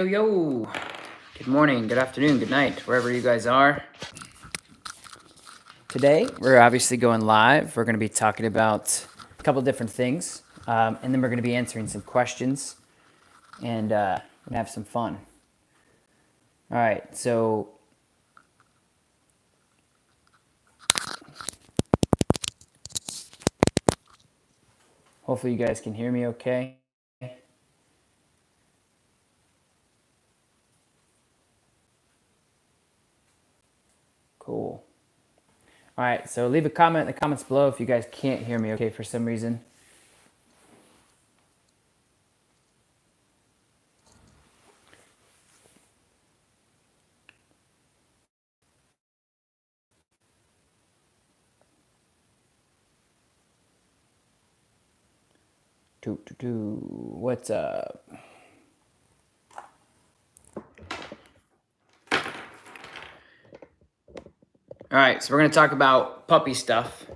Yo, good morning, good afternoon, good night, wherever you guys are. Today, we're obviously going live. We're going to be talking about a couple different things, and then we're going to be answering some questions, and we're going to have some fun. All right, so hopefully you guys can hear me okay. Cool. All right, so leave a comment in the comments below if you guys can't hear me okay for some reason. What's up? All right, so we're going to talk about puppy stuff.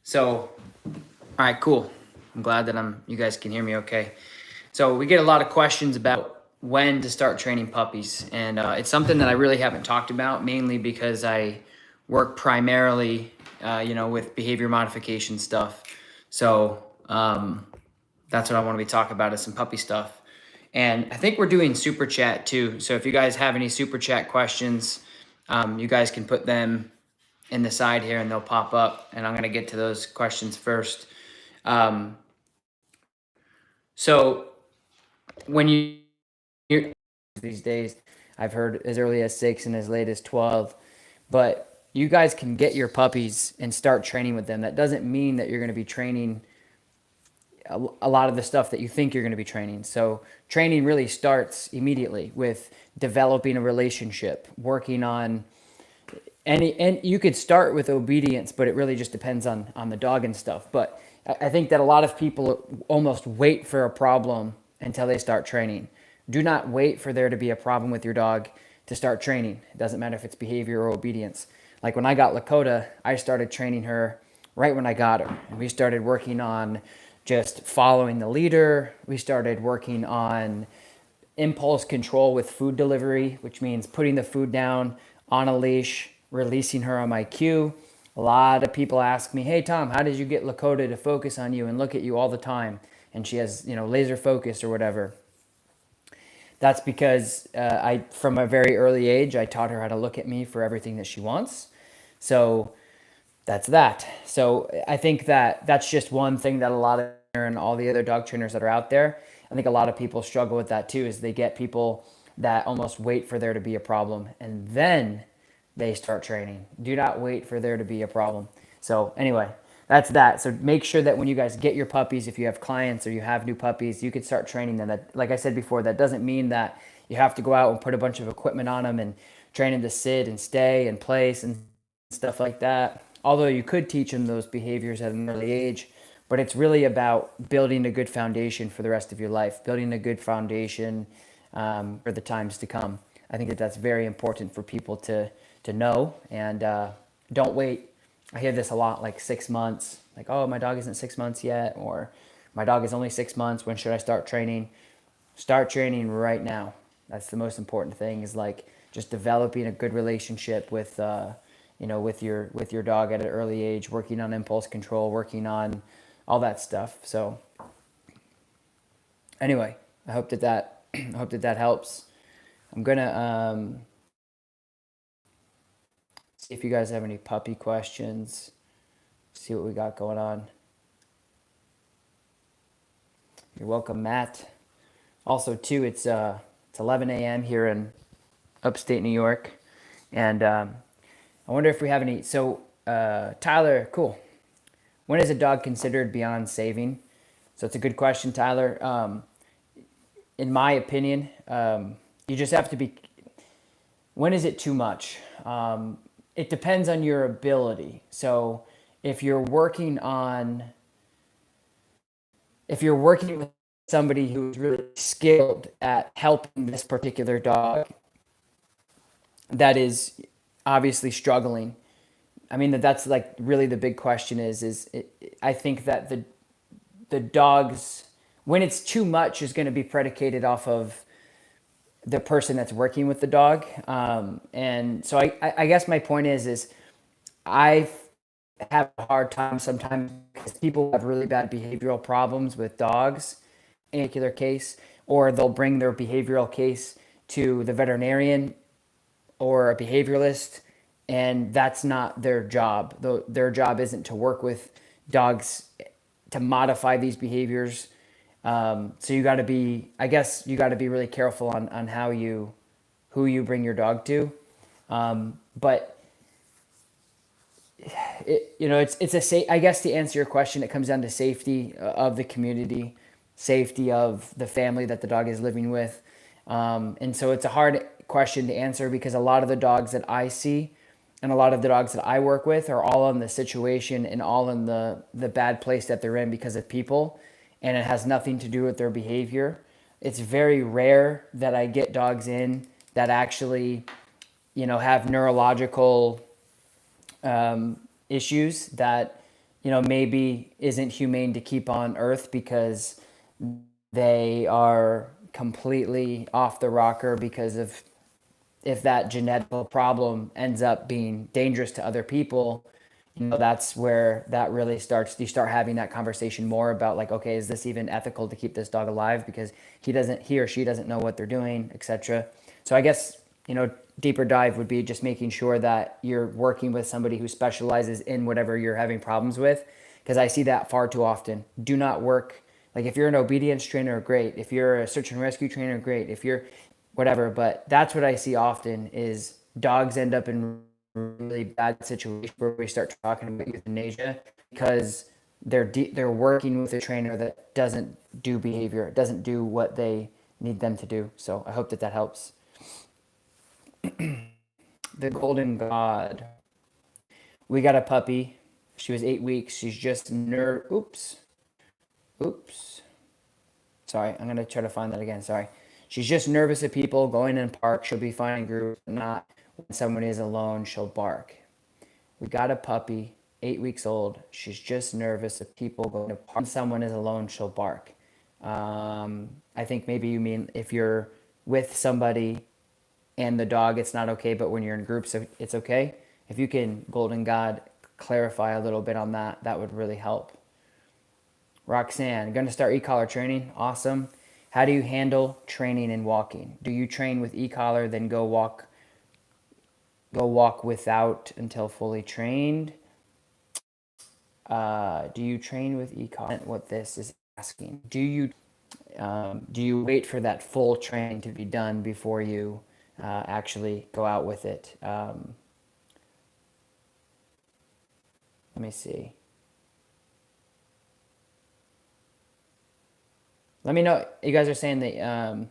So, all right, cool. I'm glad that you guys can hear me okay. So we get a lot of questions about when to start training puppies, and it's something that I really haven't talked about, mainly because I work primarily, with behavior modification stuff. So that's what I want to be talking about is some puppy stuff. And I think we're doing super chat too. So if you guys have any super chat questions, you guys can put them in the side here and they'll pop up. And I'm going to get to those questions first. So when you're these days, I've heard as early as 6 and as late as 12, but you guys can get your puppies and start training with them. That doesn't mean that you're going to be training a lot of the stuff that you think you're going to be training. So training really starts immediately with developing a relationship, working on and you could start with obedience, but it really just depends on the dog and stuff. But I think that a lot of people almost wait for a problem until they start training. Do not wait for there to be a problem with your dog to start training. It doesn't matter if it's behavior or obedience. Like when I got Lakota, I started training her right when I got her. And we started working on just following the leader. We started working on impulse control with food delivery, which means putting the food down on a leash, releasing her on my cue. A lot of people ask me, hey, Tom, how did you get Lakota to focus on you and look at you all the time? And she has, laser focus or whatever. That's because from a very early age, I taught her how to look at me for everything that she wants. So that's that. So I think that that's just one thing that a lot of and all the other dog trainers that are out there, I think a lot of people struggle with that too, is they get people that almost wait for there to be a problem and then they start training. Do not wait for there to be a problem. So anyway, that's that. So make sure that when you guys get your puppies, if you have clients or you have new puppies, you could start training them. That, like I said before, that doesn't mean that you have to go out and put a bunch of equipment on them and train them to sit and stay and place and stuff like that. Although you could teach them those behaviors at an early age, but it's really about building a good foundation for the rest of your life, building a good foundation for the times to come. I think that that's very important for people to know, and don't wait. I hear this a lot, like 6 months, like, oh, my dog isn't 6 months yet, or my dog is only 6 months. When should I start training? Start training right now. That's the most important thing, is like just developing a good relationship with with your dog at an early age, working on impulse control, working on all that stuff. So anyway, I hope that I hope that helps. I'm gonna see if you guys have any puppy questions. See what we got going on. You're welcome, Matt. Also, too, it's 11 a.m. here in upstate New York, and I wonder if we have any. So, Tyler, cool. When is a dog considered beyond saving? So it's a good question, Tyler. In my opinion, you just have to be. When is it too much? It depends on your ability. So if you're working on, if you're working with somebody who's really skilled at helping this particular dog that is obviously struggling, I mean, that's like really the big question I think that the dogs, when it's too much, is going to be predicated off of the person that's working with the dog. And so I guess my point is I have a hard time sometimes because people have really bad behavioral problems with dogs in a particular case, or they'll bring their behavioral case to the veterinarian or a behavioralist, and that's not their job. Their job isn't to work with dogs to modify these behaviors. So you got to be, I guess, you got to be really careful on who you bring your dog to. But it's I guess to answer your question, it comes down to safety of the community, safety of the family that the dog is living with. And so it's a hard question to answer because a lot of the dogs that I see and a lot of the dogs that I work with are all in the situation and all in the bad place that they're in because of people, and it has nothing to do with their behavior. It's very rare that I get dogs in that actually, have neurological issues that maybe isn't humane to keep on earth because they are completely off the rocker because of if that genetic problem ends up being dangerous to other people. That's where that really starts. You start having that conversation more about like, okay, is this even ethical to keep this dog alive because he or she doesn't know what they're doing, etc. So I guess, deeper dive would be just making sure that you're working with somebody who specializes in whatever you're having problems with, because I see that far too often. Do not work, like if you're an obedience trainer, great. If you're a search and rescue trainer, great. If you're whatever, but that's what I see often is dogs end up in really bad situations where we start talking about euthanasia because they're working with a trainer that doesn't do behavior, doesn't do what they need them to do. So I hope that helps. The Golden God. We got a puppy. She was 8 weeks. She's just Oops. Sorry, I'm gonna try to find that again. Sorry. She's just nervous of people going in park. She'll be fine in groups, but not when someone is alone. She'll bark. We got a puppy, 8 weeks old. She's just nervous of people going to park. When someone is alone, she'll bark. I think maybe you mean if you're with somebody and the dog, it's not okay, but when you're in groups, it's okay. If you can, Golden God, clarify a little bit on that, that would really help. Roxanne, going to start e-collar training. Awesome. How do you handle training and walking? Do you train with e-collar, then go walk without until fully trained? Do you train with e-collar? What this is asking. Do you wait for that full training to be done before you actually go out with it? Let me see. Let me know. You guys are saying that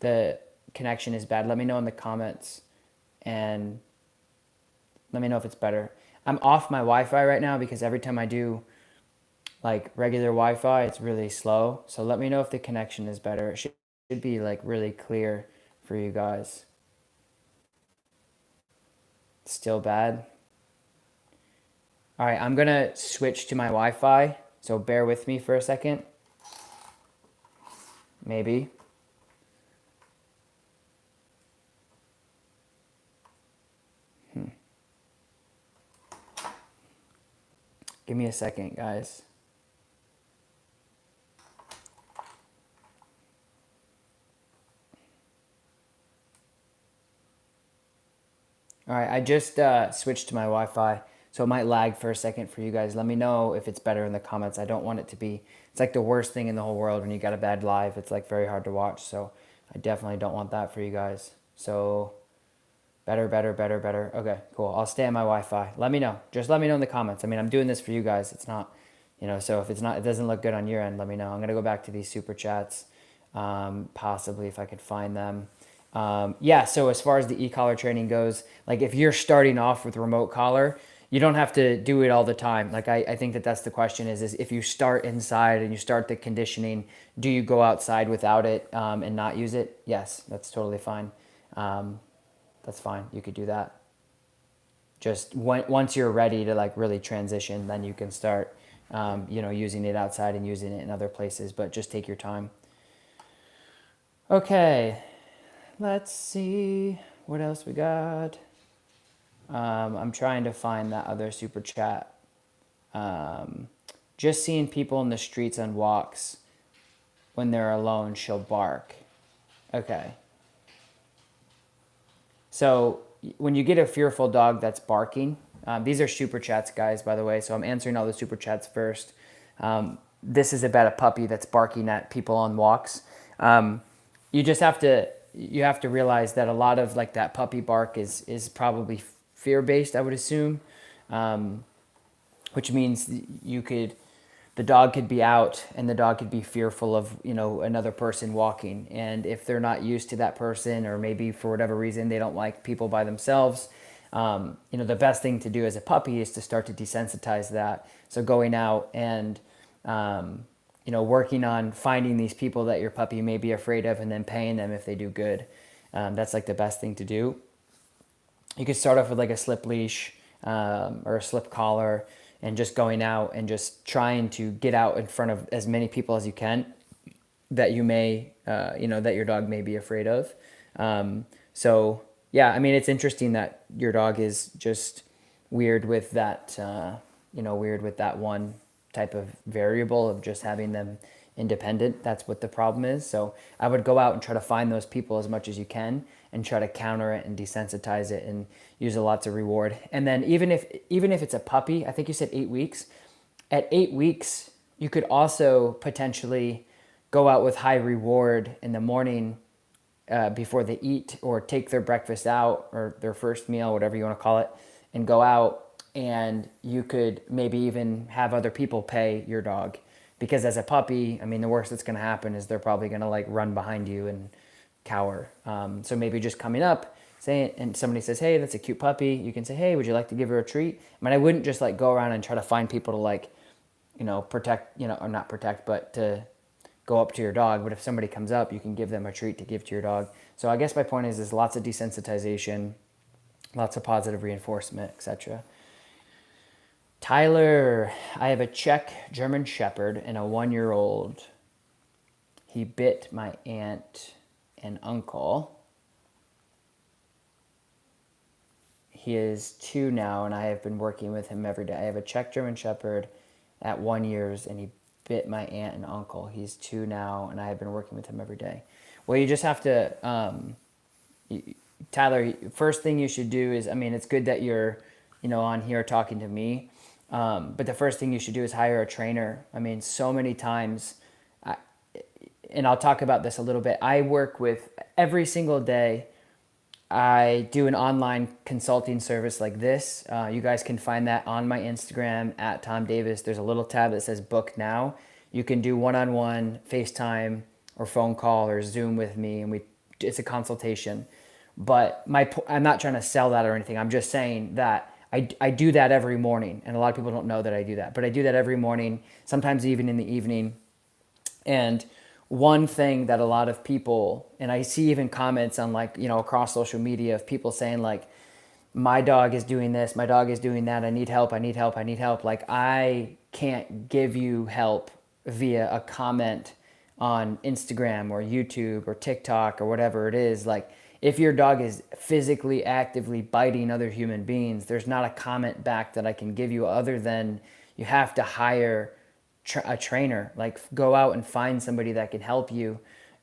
the connection is bad. Let me know in the comments and let me know if it's better. I'm off my Wi-Fi right now because every time I do like regular Wi-Fi, it's really slow. So let me know if the connection is better. It should be like really clear for you guys. Still bad. All right, I'm gonna switch to my Wi-Fi. So bear with me for a second. Maybe. Give me a second, guys. All right, I just switched to my Wi-Fi, so it might lag for a second for you guys. Let me know if it's better in the comments. I don't want it to be, it's like the worst thing in the whole world when you got a bad live. It's like very hard to watch, so I definitely don't want that for you guys. So better. Okay, cool. I'll stay on my Wi-Fi. Let me know. Just let me know in the comments. I mean, I'm doing this for you guys. It's not, so if it doesn't look good on your end, let me know. I'm gonna go back to these super chats, possibly if I could find them. Yeah, so as far as the e-collar training goes, like if you're starting off with remote collar, you don't have to do it all the time. Like I think that's the question is if you start inside and you start the conditioning, do you go outside without it and not use it? Yes, that's totally fine. That's fine. You could do that. Just once you're ready to like really transition, then you can start, using it outside and using it in other places, but just take your time. Okay. let's see what else we got. I'm trying to find that other super chat. Just seeing people in the streets on walks when they're alone, she'll bark. Okay. So when you get a fearful dog that's barking, these are super chats, guys, by the way. So I'm answering all the super chats first. This is about a puppy that's barking at people on walks. You just have to realize that a lot of like that puppy bark is probably fear based, I would assume, which means the dog could be out and the dog could be fearful of, another person walking. And if they're not used to that person, or maybe for whatever reason they don't like people by themselves, the best thing to do as a puppy is to start to desensitize that. So going out and working on finding these people that your puppy may be afraid of, and then paying them if they do good. That's like the best thing to do. You could start off with like a slip leash or a slip collar, and just going out and just trying to get out in front of as many people as you can that you may, that your dog may be afraid of. So yeah, I mean, it's interesting that your dog is just weird with that, weird with that one type of variable of just having them independent. That's what the problem is. So I would go out and try to find those people as much as you can, and try to counter it and desensitize it, and use lots of reward. And then even if it's a puppy, I think you said 8 weeks. At 8 weeks, you could also potentially go out with high reward in the morning before they eat or take their breakfast out, or their first meal, whatever you want to call it, and go out, and you could maybe even have other people pay your dog. Because as a puppy, I mean, the worst that's going to happen is they're probably going to like run behind you and cower. So maybe just coming up, saying, and somebody says, hey, that's a cute puppy, you can say, hey, would you like to give her a treat? I mean, I wouldn't just like go around and try to find people to like, protect, or not protect, but to go up to your dog. But if somebody comes up, you can give them a treat to give to your dog. So I guess my point is lots of desensitization, lots of positive reinforcement, etc. Tyler, I have a Czech German Shepherd and a 1-year-old. He bit my aunt and uncle. He is 2 now, and I have been working with him every day. I have a Czech German Shepherd at 1 year, and he bit my aunt and uncle. He's 2 now, and I have been working with him every day. Well, you just have to, Tyler, first thing you should do is, I mean, it's good that you're, on here talking to me. But the first thing you should do is hire a trainer. I mean, so many times, and I'll talk about this a little bit. I work with every single day. I do an online consulting service like this. You guys can find that on my Instagram at Tom Davis. There's a little tab that says book now. You can do one-on-one FaceTime or phone call or Zoom with me, and it's a consultation. But I'm not trying to sell that or anything. I'm just saying that I do that every morning, and a lot of people don't know that I do that. But I do that every morning, sometimes even in the evening. And one thing that a lot of people, and I see even comments on like, across social media of people saying like, my dog is doing this, my dog is doing that, I need help, I need help, I need help. Like, I can't give you help via a comment on Instagram or YouTube or TikTok or whatever it is. Like, if your dog is physically actively biting other human beings, there's not a comment back that I can give you other than you have to hire a trainer. Like, go out and find somebody that can help you.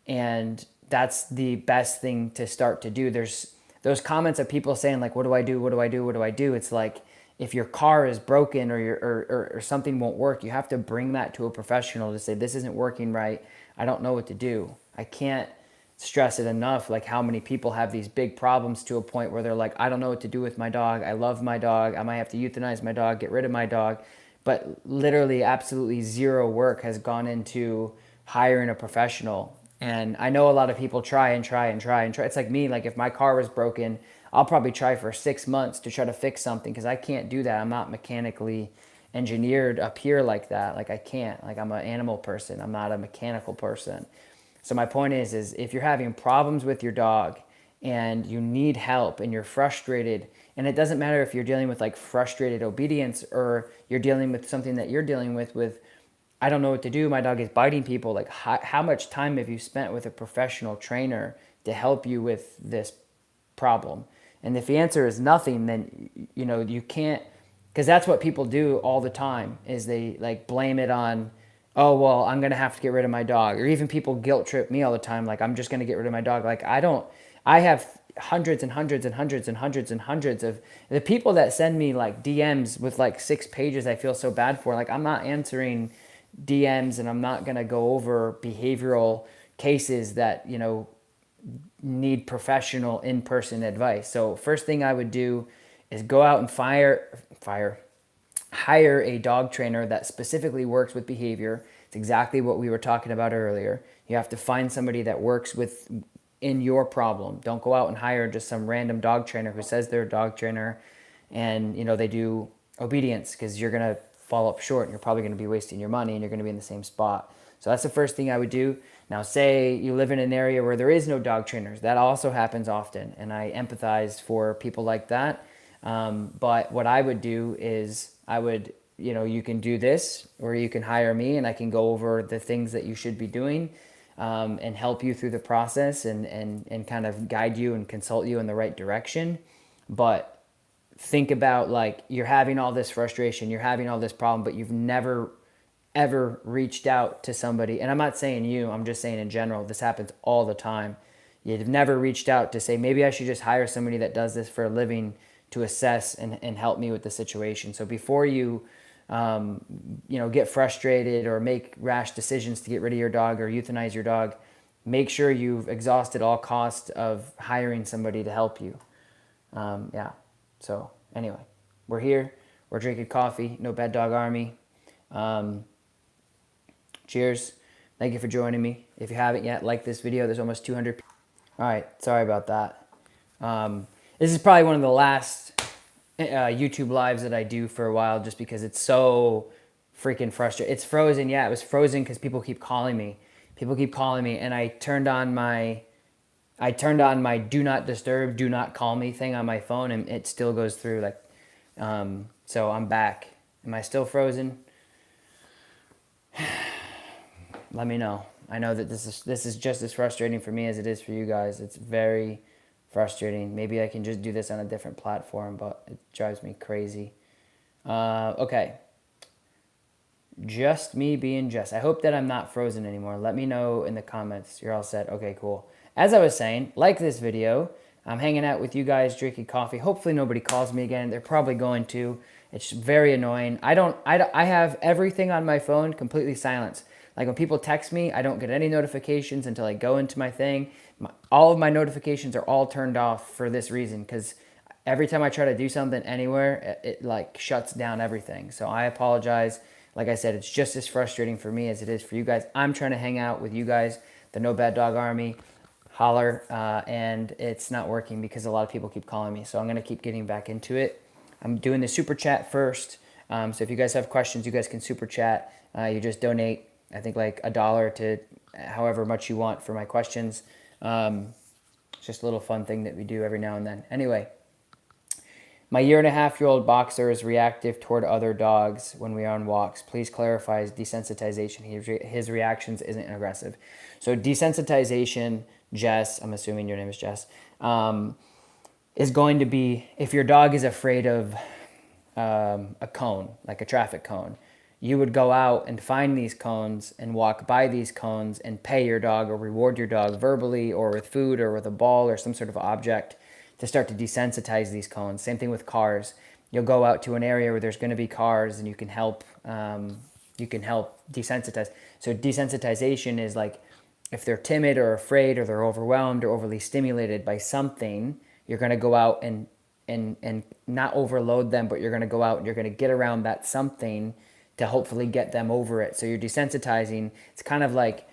And that's the best thing to start to do. There's those comments of people saying like, what do I do? What do I do? What do I do? It's like, if your car is broken or something won't work, you have to bring that to a professional to say, this isn't working right. I don't know what to do. I can't stress it enough, like how many people have these big problems to a point where they're like, I don't know what to do with my dog. I love my dog. I might have to euthanize my dog, get rid of my dog. But literally absolutely zero work has gone into hiring a professional. And I know a lot of people try. It's like me, like if my car was broken, I'll probably try for 6 months to try to fix something, because I can't do that. I'm not mechanically engineered up here like that. Like, I can't. Like, I'm an animal person. I'm not a mechanical person. So my point is if you're having problems with your dog and you need help and you're frustrated, and it doesn't matter if you're dealing with like frustrated obedience or you're dealing with something that you're dealing with, I don't know what to do, my dog is biting people. Like, how much time have you spent with a professional trainer to help you with this problem? And if the answer is nothing, then you can't, because that's what people do all the time, is they like blame it on, oh well, I'm gonna have to get rid of my dog. Or even people guilt trip me all the time, like I'm just gonna get rid of my dog. Like I have hundreds and hundreds and hundreds and hundreds and hundreds of the people that send me like DMs with like 6 pages I feel so bad for. Like I'm not answering DMs, and I'm not gonna go over behavioral cases that need professional in-person advice. So first thing I would do is go out and hire a dog trainer that specifically works with behavior. It's exactly what we were talking about earlier. You have to find somebody that works with in your problem. Don't go out and hire just some random dog trainer who says they're a dog trainer and they do obedience, because you're going to fall up short and you're probably going to be wasting your money and you're going to be in the same spot. So that's the first thing I would do. Now, say you live in an area where there is no dog trainers. That also happens often, and I empathize for people like that. But what I would do is you can do this, or you can hire me and I can go over the things that you should be doing, and help you through the process and kind of guide you and consult you in the right direction. But think about, like, you're having all this frustration, you're having all this problem, but you've never ever reached out to somebody. And I'm not saying you, I'm just saying in general, this happens all the time. You've never reached out to say, maybe I should just hire somebody that does this for a living to assess and help me with the situation. So before you get frustrated or make rash decisions to get rid of your dog or euthanize your dog, make sure you've exhausted all costs of hiring somebody to help you. Yeah. So anyway, we're here. We're drinking coffee. No Bad Dog Army. Cheers. Thank you for joining me. If you haven't yet, like this video. There's almost 200 people. All right. Sorry about that. This is probably one of the last YouTube lives that I do for a while, just because it's so freaking frustrating. It's frozen. Yeah, it was frozen because people keep calling me. And I turned on my do not disturb, do not call me thing on my phone, and it still goes through. Like, so I'm back. Am I still frozen? Let me know. I know that this is just as frustrating for me as it is for you guys. It's very frustrating. Maybe I can just do this on a different platform, but it drives me crazy. Okay. Just me being Jess. I hope that I'm not frozen anymore. Let me know in the comments. You're all set. Okay, cool. As I was saying, like this video. I'm hanging out with you guys, drinking coffee. Hopefully nobody calls me again. They're probably going to. It's very annoying. I have everything on my phone completely silenced. Like when people text me, I don't get any notifications until I go into my thing. All of my notifications are all turned off for this reason, because every time I try to do something anywhere, it like shuts down everything. So I apologize. Like I said, it's just as frustrating for me as it is for you guys. I'm trying to hang out with you guys, the No Bad Dog Army. Holler, and it's not working because a lot of people keep calling me. So I'm going to keep getting back into it. I'm doing the super chat first. So if you guys have questions, you guys can super chat. You just donate, I think, like $1 to however much you want for my questions. It's just a little fun thing that we do every now and then. Anyway, my 1.5-year-old boxer is reactive toward other dogs when we are on walks. Please clarify his desensitization. His reactions isn't aggressive. So desensitization, Jess, I'm assuming your name is Jess, is going to be if your dog is afraid of a cone, like a traffic cone. You would go out and find these cones and walk by these cones and pay your dog or reward your dog verbally or with food or with a ball or some sort of object to start to desensitize these cones. Same thing with cars. You'll go out to an area where there's going to be cars and you can help desensitize. So desensitization is like if they're timid or afraid or they're overwhelmed or overly stimulated by something, you're going to go out and not overload them, but you're going to go out and you're going to get around that something to hopefully get them over it. So you're desensitizing. It's kind of like,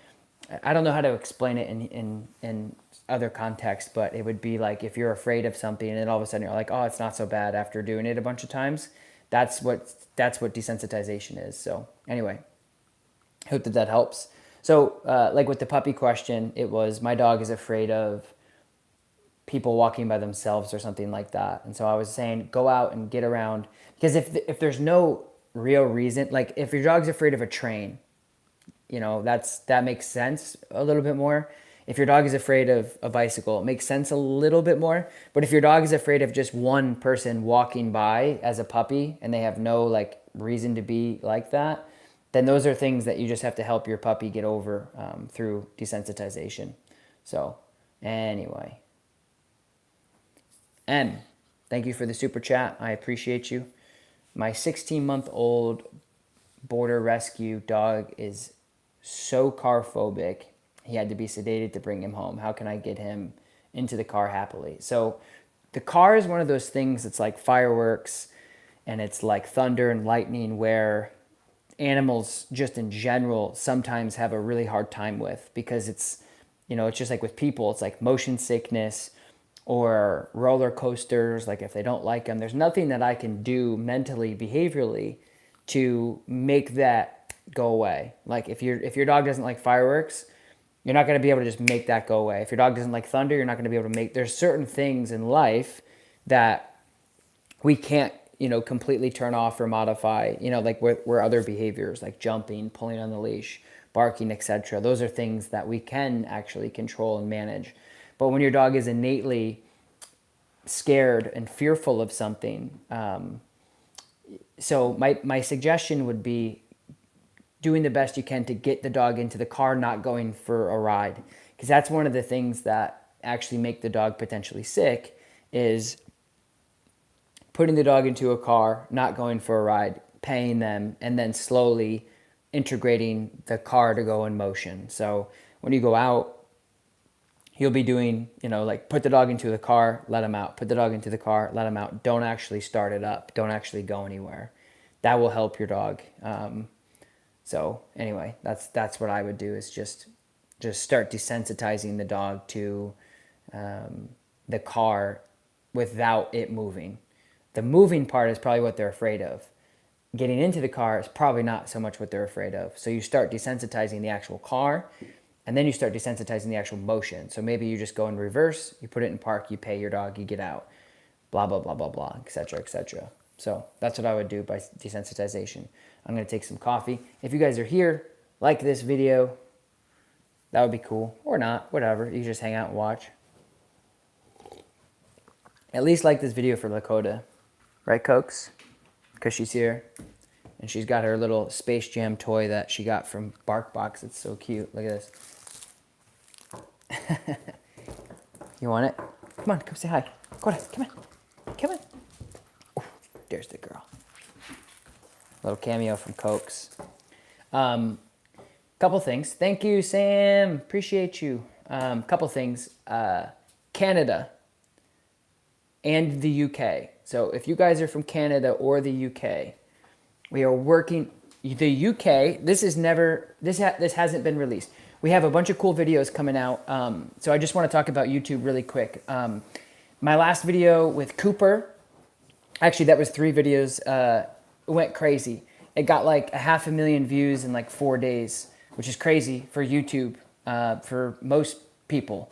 I don't know how to explain it in other contexts, but it would be like if you're afraid of something and then all of a sudden you're like, oh, it's not so bad after doing it a bunch of times. That's what desensitization is. So anyway, hope that helps. So like with the puppy question, it was my dog is afraid of people walking by themselves or something like that. And so I was saying, go out and get around, because if there's no real reason, like if your dog's afraid of a train, that makes sense a little bit more. If your dog is afraid of a bicycle, it makes sense a little bit more. But if your dog is afraid of just one person walking by as a puppy and they have no like reason to be like that, then those are things that you just have to help your puppy get over through desensitization. So anyway, M, thank you for the super chat. I appreciate you. My 16-month-old border rescue dog is so car phobic. He had to be sedated to bring him home. How can I get him into the car happily? So the car is one of those things that's like fireworks and it's like thunder and lightning, where animals just in general sometimes have a really hard time with, because it's, it's just like with people, it's like motion sickness or roller coasters. Like if they don't like them, there's nothing that I can do mentally, behaviorally to make that go away. Like if your dog doesn't like fireworks, you're not going to be able to just make that go away. If your dog doesn't like thunder, you're not going to be able to make, there's certain things in life that we can't, completely turn off or modify, like where other behaviors like jumping, pulling on the leash, barking, etc. Those are things that we can actually control and manage. But when your dog is innately scared and fearful of something, so my suggestion would be doing the best you can to get the dog into the car, not going for a ride. Because that's one of the things that actually make the dog potentially sick, is putting the dog into a car, not going for a ride, paying them, and then slowly integrating the car to go in motion. So when you go out, you'll be doing, like put the dog into the car, let him out. Put the dog into the car, let him out. Don't actually start it up. Don't actually go anywhere. That will help your dog. So anyway, that's what I would do, is just start desensitizing the dog to the car without it moving. The moving part is probably what they're afraid of. Getting into the car is probably not so much what they're afraid of. So you start desensitizing the actual car, and then you start desensitizing the actual motion. So maybe you just go in reverse, you put it in park, you pay your dog, you get out, blah, blah, blah, blah, blah, etc., etc. So that's what I would do by desensitization. I'm going to take some coffee. If you guys are here, like this video, that would be cool. Or not, whatever. You can just hang out and watch. At least like this video for Lakota. Right, Cokes? Because she's here. And she's got her little Space Jam toy that she got from BarkBox. It's so cute. Look at this. You want it? Come on, come say hi. Go ahead. Come on. Come on. Ooh, there's the girl. Little cameo from Cokes. Couple things. Thank you, Sam. Appreciate you. Couple things. Canada and the UK. So if you guys are from Canada or the UK, we are working. The UK. This hasn't been released. We have a bunch of cool videos coming out. So I just want to talk about YouTube really quick. My last video with Cooper, actually that was 3 videos. Went crazy. It got like 500,000 views in like 4 days, which is crazy for YouTube, for most people.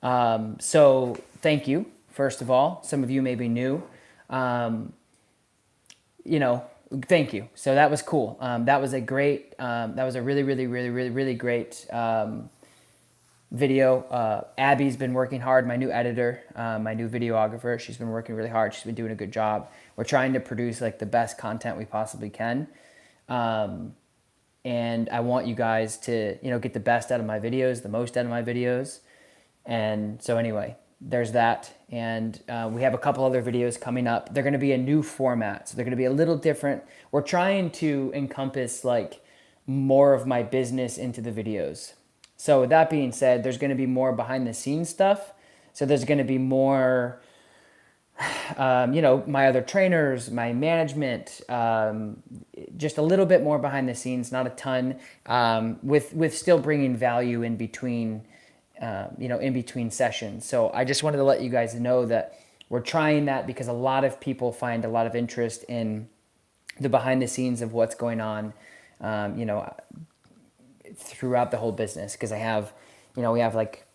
So thank you, first of all. Some of you may be new. Thank you. So that was cool. That was a great, that was a really, really, really, really, really great video. Abby's been working hard, my new editor, my new videographer. She's been working really hard. She's been doing a good job. We're trying to produce like the best content we possibly can. And I want you guys to, get the best out of my videos, the most out of my videos. And so anyway, there's that. And we have a couple other videos coming up. They're going to be a new format. So they're going to be a little different. We're trying to encompass like more of my business into the videos. So with that being said, there's going to be more behind the scenes stuff. So there's going to be more, my other trainers, my management, just a little bit more behind the scenes, not a ton, with still bringing value in between, in between sessions. So I just wanted to let you guys know that we're trying that, because a lot of people find a lot of interest in the behind the scenes of what's going on, throughout the whole business. Because I have, we have like,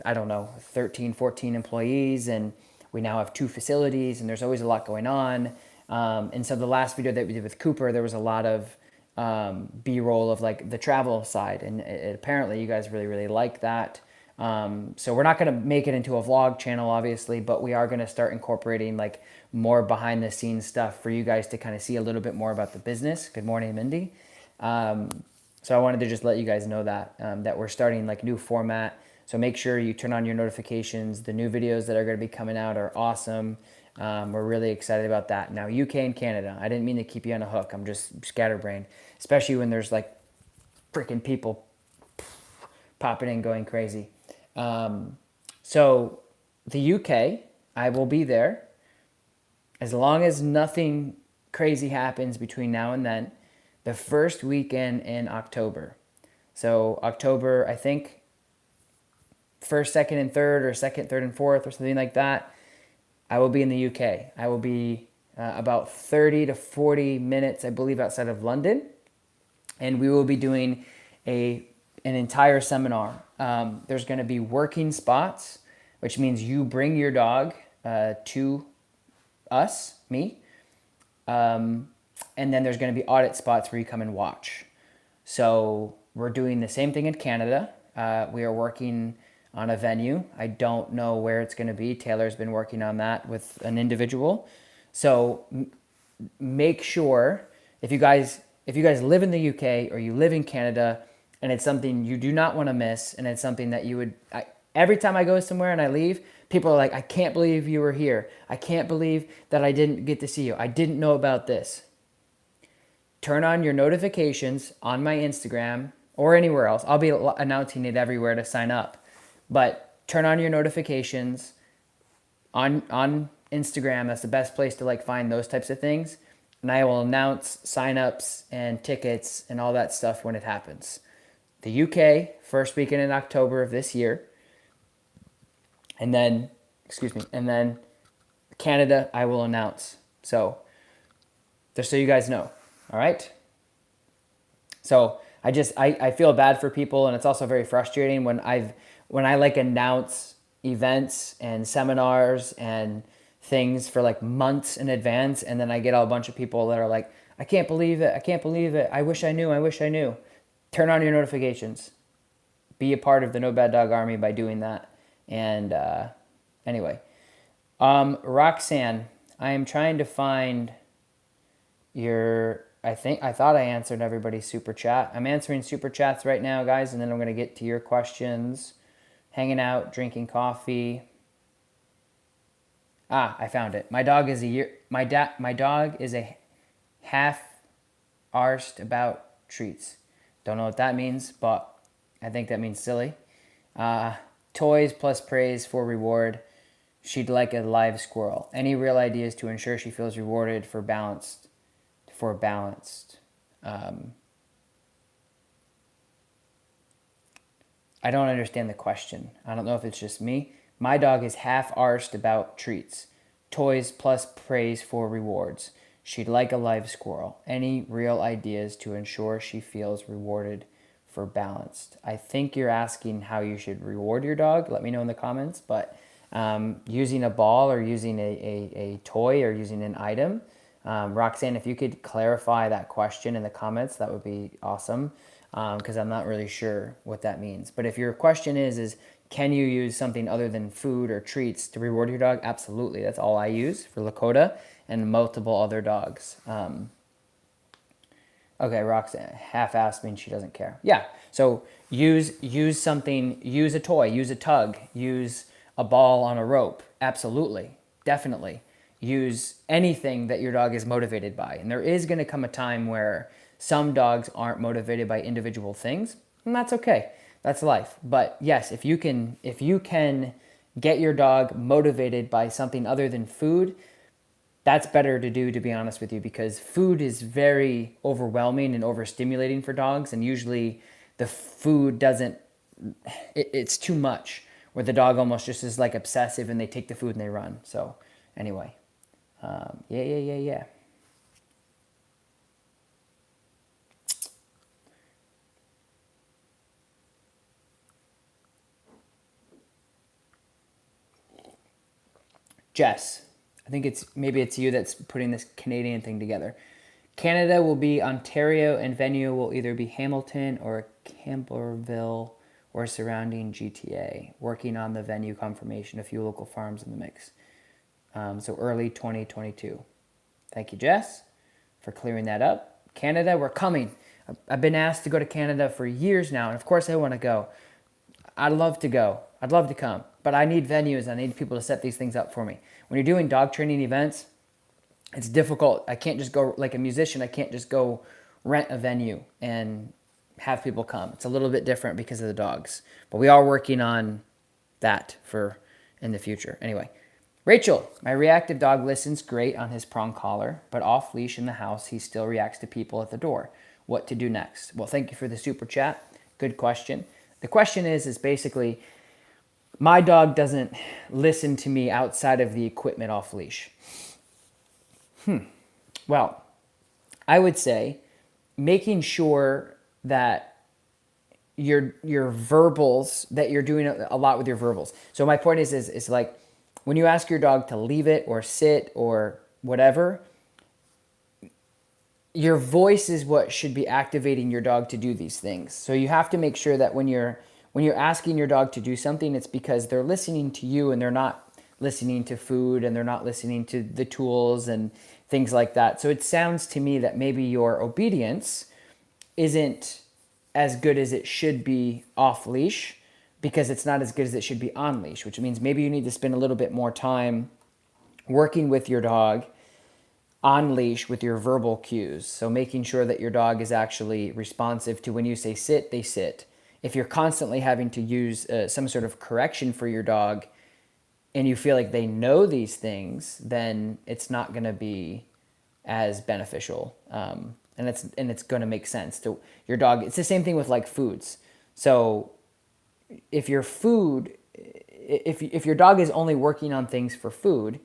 13, 14 employees, and we now have 2 facilities, and there's always a lot going on. And so the last video that we did with Cooper, there was a lot of B-roll of like the travel side, and apparently you guys really really like that. So we're not going to make it into a vlog channel, obviously, but we are going to start incorporating like more behind the scenes stuff for you guys to kind of see a little bit more about the business. Good morning, Mindy. So I wanted to just let you guys know that that we're starting like new format. So make sure you turn on your notifications. The new videos that are going to be coming out are awesome. We're really excited about that. Now, UK and Canada, I didn't mean to keep you on a hook. I'm just scatterbrained, especially when there's like freaking people popping in going crazy. So the UK, I will be there as long as nothing crazy happens between now and then, the first weekend in October. So October, I think first, second, and third, or second, third, and fourth, or something like that, I will be in the UK. I will be about 30 to 40 minutes, I believe, outside of London. And we will be doing an entire seminar. There's going to be working spots, which means you bring your dog to us, me. And then there's going to be audit spots where you come and watch. So we're doing the same thing in Canada. We are working on a venue. I don't know where it's going to be. Taylor's been working on that with an individual. So make sure if you guys live in the UK or you live in Canada and it's something you do not want to miss, and it's something that you would every time I go somewhere and I leave, people are like, I can't believe you were here. I can't believe that I didn't get to see you. I didn't know about this. Turn on your notifications on my Instagram or anywhere else. I'll be announcing it everywhere to sign up. But turn on your notifications on Instagram. That's the best place to like find those types of things. And I will announce signups and tickets and all that stuff when it happens. The UK, first weekend in October of this year. And then, and then Canada, I will announce. So, just so you guys know. All right? So, I feel bad for people, and it's also very frustrating when I like announce events and seminars and things for like months in advance, and then I get a bunch of people that are like, I can't believe it. I can't believe it. I wish I knew. I wish I knew. Turn on your notifications. Be a part of the No Bad Dog Army by doing that. And anyway, Roxanne, I am trying to find your, I thought I answered everybody's super chat. I'm answering super chats right now, guys, and then I'm going to get to your questions. Hanging out, drinking coffee. I found it. My dog is a half arsed about treats. Don't know what that means, but I think that means silly. Toys plus praise for reward. She'd like a live squirrel. Any real ideas to ensure she feels rewarded for balanced? I don't understand the question. I don't know if it's just me. My dog is half-arsed about treats. Toys plus praise for rewards. She'd like a live squirrel. Any real ideas to ensure she feels rewarded for balanced? I think you're asking how you should reward your dog. Let me know in the comments. But using a ball or using a toy or using an item. Roxanne, if you could clarify that question in the comments, that would be awesome. Because I'm not really sure what that means. But if your question is can you use something other than food or treats to reward your dog? Absolutely. That's all I use for Lakota and multiple other dogs. Okay, Roxanne, half-assed means she doesn't care. Yeah, so use something, use a toy, use a tug, use a ball on a rope. Absolutely, definitely. Use anything that your dog is motivated by. And there is going to come a time where some dogs aren't motivated by individual things, and that's okay. That's life. But yes, if you can get your dog motivated by something other than food, that's better to do, to be honest with you, because food is very overwhelming and overstimulating for dogs, and usually the food it's too much, where the dog almost just is like obsessive and they take the food and they run. So anyway, yeah. Jess, I think maybe it's you that's putting this Canadian thing together. Canada will be Ontario, and venue will either be Hamilton or Camberville or surrounding GTA. Working on the venue confirmation, a few local farms in the mix. So early 2022. Thank you, Jess, for clearing that up. Canada, we're coming. I've been asked to go to Canada for years now, and of course I want to go. I'd love to go. I'd love to come, but I need venues. I need people to set these things up for me. When you're doing dog training events, it's difficult. I can't just go like a musician. I can't just go rent a venue and have people come. It's a little bit different because of the dogs, but we are working on that for in the future. Anyway, Rachel, my reactive dog listens great on his prong collar, but off leash in the house, he still reacts to people at the door. What to do next? Well, thank you for the super chat. Good question. The question is basically, my dog doesn't listen to me outside of the equipment off leash. Well, I would say making sure that your verbals, that you're doing a lot with your verbals. So my point is like when you ask your dog to leave it or sit or whatever, your voice is what should be activating your dog to do these things. So you have to make sure that when you're asking your dog to do something, it's because they're listening to you and they're not listening to food and they're not listening to the tools and things like that. So it sounds to me that maybe your obedience isn't as good as it should be off leash because it's not as good as it should be on leash, which means maybe you need to spend a little bit more time working with your dog on leash with your verbal cues. So making sure that your dog is actually responsive to when you say sit, they sit. If you're constantly having to use some sort of correction for your dog and you feel like they know these things, then it's not going to be as beneficial. And it's going to make sense to your dog. It's the same thing with like foods. So if your dog is only working on things for food,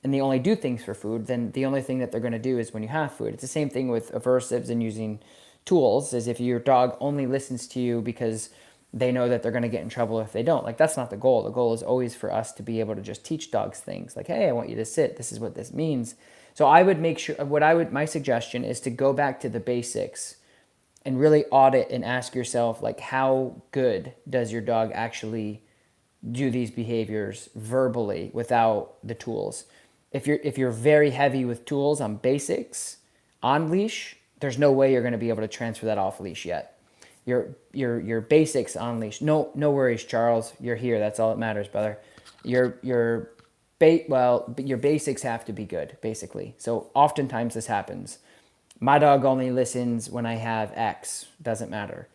and they only do things for food, then the only thing that they're going to do is when you have food. It's the same thing with aversives and using tools, as if your dog only listens to you because they know that they're going to get in trouble if they don't. Like, that's not the goal. The goal is always for us to be able to just teach dogs things. Like, hey, I want you to sit. This is what this means. So I would make sure, my suggestion is to go back to the basics and really audit and ask yourself, like, how good does your dog actually do these behaviors verbally without the tools? If you're very heavy with tools on basics on leash, there's no way you're going to be able to transfer that off leash yet. Your basics on leash. No worries, Charles. You're here. That's all that matters, brother. Your basics have to be good, basically. So oftentimes this happens. My dog only listens when I have X. Doesn't matter.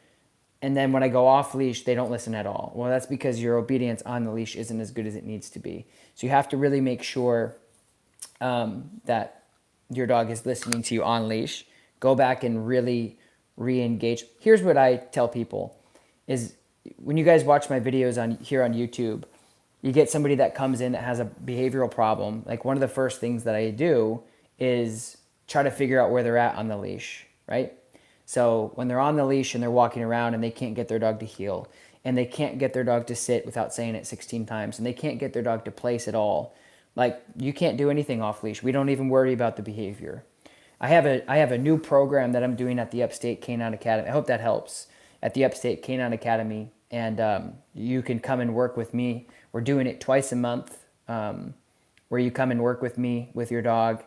And then when I go off leash, they don't listen at all. Well, that's because your obedience on the leash isn't as good as it needs to be. So you have to really make sure that your dog is listening to you on leash. Go back and really re-engage. Here's what I tell people is when you guys watch my videos here on YouTube, you get somebody that comes in that has a behavioral problem. Like, one of the first things that I do is try to figure out where they're at on the leash, right? So when they're on the leash and they're walking around and they can't get their dog to heel, and they can't get their dog to sit without saying it 16 times, and they can't get their dog to place at all, like, you can't do anything off leash. We don't even worry about the behavior. I have a new program that I'm doing at the Upstate Canine Academy. I hope that helps. At the Upstate Canine Academy, and you can come and work with me. We're doing it twice a month, where you come and work with me with your dog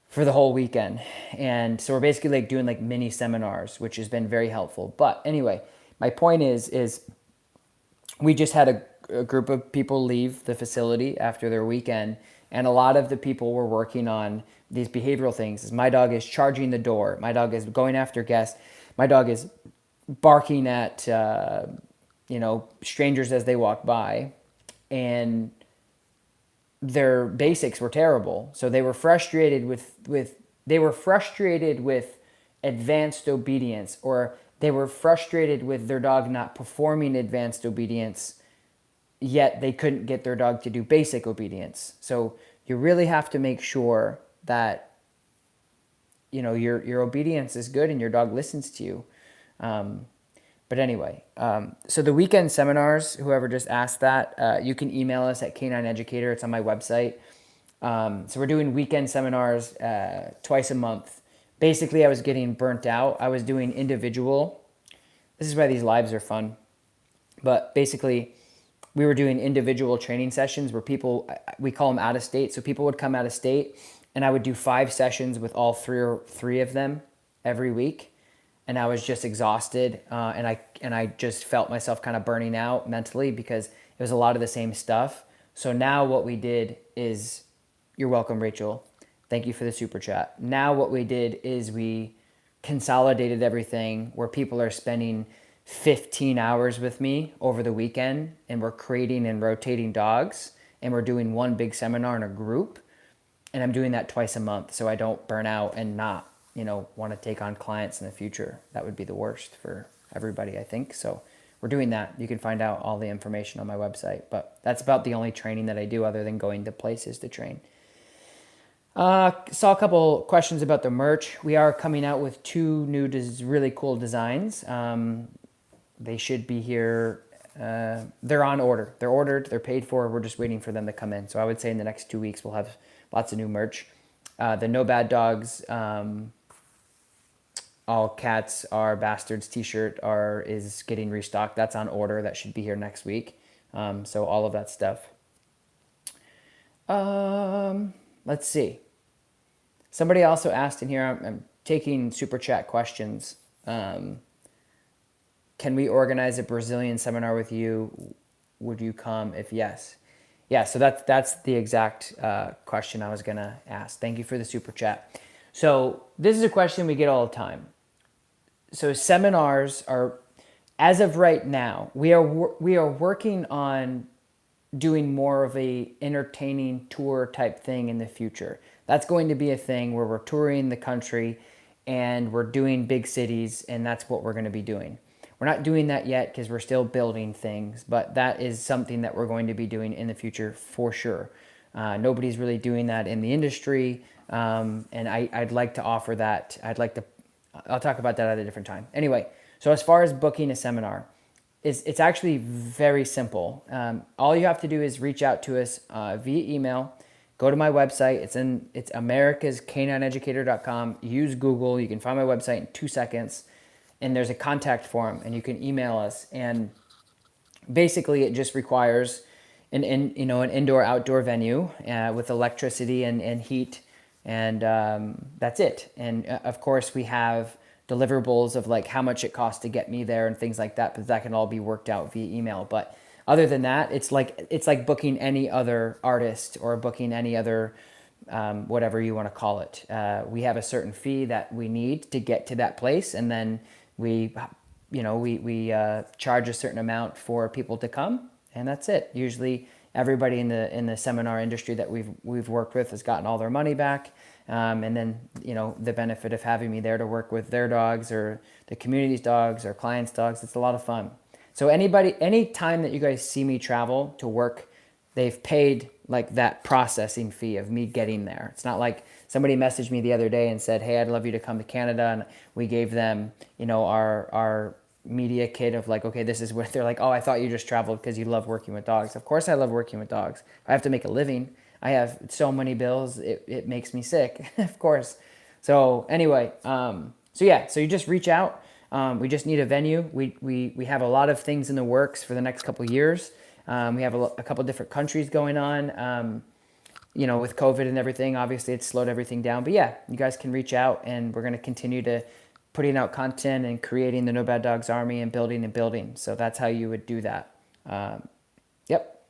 for the whole weekend. And so we're basically like doing like mini seminars, which has been very helpful. But anyway, my point is we just had a group of people leave the facility after their weekend, and a lot of the people were working on these behavioral things. Is my dog is charging the door. My dog is going after guests. My dog is barking at strangers as they walk by, and their basics were terrible. So they were frustrated with advanced obedience, or they were frustrated with their dog not performing advanced obedience, yet they couldn't get their dog to do basic obedience. So you really have to make sure that your obedience is good and your dog listens to you. But anyway, so the weekend seminars, whoever just asked that, you can email us at Canine Educator. It's on my website. So we're doing weekend seminars twice a month basically I was getting burnt out. I was doing individual. This is why these lives are fun. But basically, we were doing individual training sessions where people, we call them out of state. So people would come out of state, and I would do 5 sessions with all three of them every week. And I was just exhausted, and I just felt myself kind of burning out mentally because it was a lot of the same stuff. So now what we did is, you're welcome, Rachel. Thank you for the super chat. Now what we did is we consolidated everything where people are spending 15 hours with me over the weekend, and we're creating and rotating dogs, and we're doing one big seminar in a group, and I'm doing that twice a month so I don't burn out and not, want to take on clients in the future. That would be the worst for everybody, I think. So we're doing that. You can find out all the information on my website, but that's about the only training that I do other than going to places to train. Saw a couple questions about the merch. We are coming out with 2 new really cool designs. They should be here. They're on order. They're ordered. They're paid for. We're just waiting for them to come in. So I would say in the next 2 weeks, we'll have lots of new merch. The No Bad Dogs, All Cats Are Bastards t-shirt is getting restocked. That's on order. That should be here next week. So all of that stuff. Let's see. Somebody also asked in here, I'm taking super chat questions. Can we organize a Brazilian seminar with you? Would you come? If yes. Yeah, so that's the exact question I was going to ask. Thank you for the super chat. So this is a question we get all the time. So seminars are, as of right now, we are working on doing more of a entertaining tour type thing in the future. That's going to be a thing where we're touring the country and we're doing big cities, and that's what we're going to be doing. We're not doing that yet because we're still building things, but that is something that we're going to be doing in the future for sure. Nobody's really doing that in the industry, and I'd like to offer that. I'll talk about that at a different time. Anyway, so as far as booking a seminar, it's actually very simple. All you have to do is reach out to us via email. Go to my website. It's americascanineeducator.com. Use Google. You can find my website in 2 seconds. And there's a contact form, and you can email us. And basically, it just requires an indoor-outdoor venue with electricity and heat, and that's it. And of course, we have deliverables of like how much it costs to get me there and things like that, but that can all be worked out via email. But other than that, it's like booking any other artist or booking any other whatever you want to call it. We have a certain fee that we need to get to that place, and then we charge a certain amount for people to come, and that's it. Usually, everybody in the seminar industry that we've worked with has gotten all their money back, and then the benefit of having me there to work with their dogs or the community's dogs or clients' dogs. It's a lot of fun. So any time that you guys see me travel to work, they've paid like that processing fee of me getting there. It's not like somebody messaged me the other day and said, "Hey, I'd love you to come to Canada," and we gave them, our media kit of like, okay, this is what they're like. "Oh, I thought you just traveled because you love working with dogs." Of course, I love working with dogs. I have to make a living. I have so many bills. It makes me sick, of course. So anyway, so you just reach out. We just need a venue. We have a lot of things in the works for the next couple of years. We have a couple different countries going on. With COVID and everything, obviously it's slowed everything down. But yeah, you guys can reach out, and we're going to continue to putting out content and creating the No Bad Dogs Army and building. So that's how you would do that. Yep.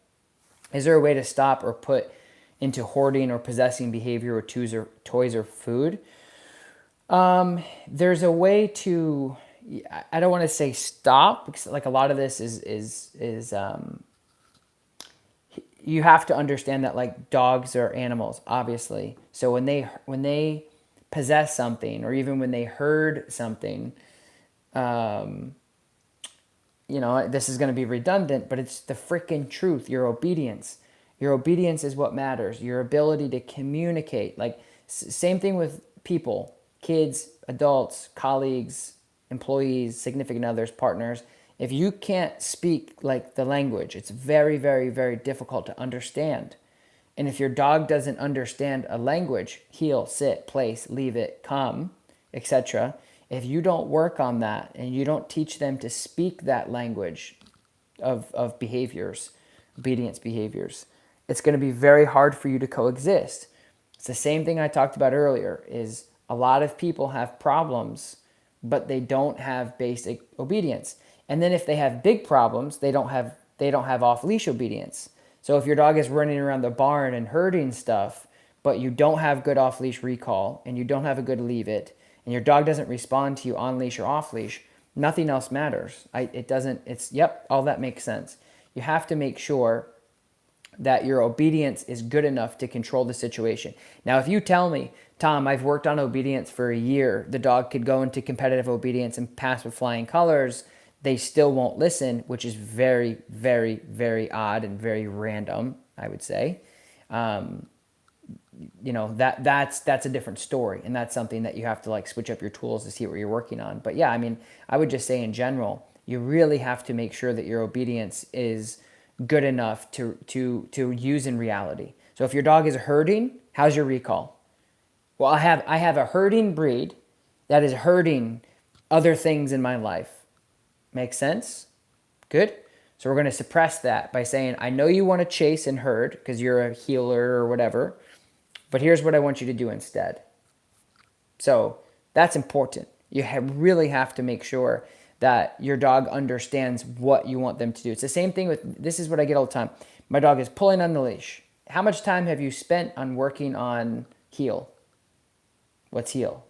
Is there a way to stop or put into hoarding or possessing behavior with toys or food? There's a way to, I don't want to say stop, because like a lot of this is you have to understand that like dogs are animals, obviously. So when they possess something, or even when they herd something, this is going to be redundant, but it's the freaking truth. Your obedience is what matters. Your ability to communicate. Like same thing with people, kids, adults, colleagues, employees, significant others, partners. If you can't speak like the language, it's very, very, very difficult to understand. And if your dog doesn't understand a language, heel, sit, place, leave it, come, etc. If you don't work on that and you don't teach them to speak that language of behaviors, obedience behaviors, it's going to be very hard for you to coexist. It's the same thing I talked about earlier, is a lot of people have problems, but they don't have basic obedience. And then if they have big problems, they don't have off-leash obedience. So if your dog is running around the barn and herding stuff, but you don't have good off-leash recall and you don't have a good leave it, and your dog doesn't respond to you on leash or off leash, nothing else matters. Yep, all that makes sense. You have to make sure that your obedience is good enough to control the situation. Now, if you tell me, Tom, I've worked on obedience for a year, the dog could go into competitive obedience and pass with flying colors, they still won't listen, which is very, very, very odd and very random, I would say. That's a different story, and that's something that you have to like switch up your tools to see what you're working on. But yeah, I mean, I would just say in general, you really have to make sure that your obedience is good enough to use in reality. So if your dog is herding, how's your recall? Well, I have a herding breed that is herding other things in my life. Makes sense? Good. So we're going to suppress that by saying, I know you want to chase and herd because you're a healer or whatever, but here's what I want you to do instead. So that's important. You really have to make sure that your dog understands what you want them to do. It's the same thing with, this is what I get all the time. My dog is pulling on the leash. How much time have you spent on working on heel? What's heel?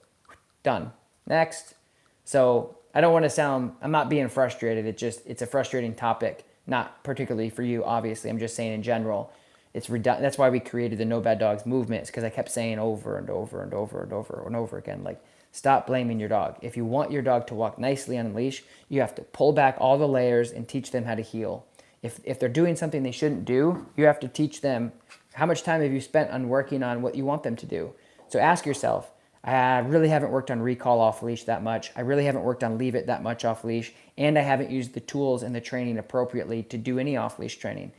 Done. Next. So I don't want to sound, I'm not being frustrated. It's a frustrating topic, not particularly for you, obviously. I'm just saying in general. That's why we created the No Bad Dogs movement. It's because I kept saying over and over and over and over and over again, like, stop blaming your dog. If you want your dog to walk nicely on a leash, you have to pull back all the layers and teach them how to heel. If they're doing something they shouldn't do, you have to teach them, how much time have you spent on working on what you want them to do? So ask yourself, I really haven't worked on recall off leash that much. I really haven't worked on leave it that much off leash. And I haven't used the tools and the training appropriately to do any off leash training.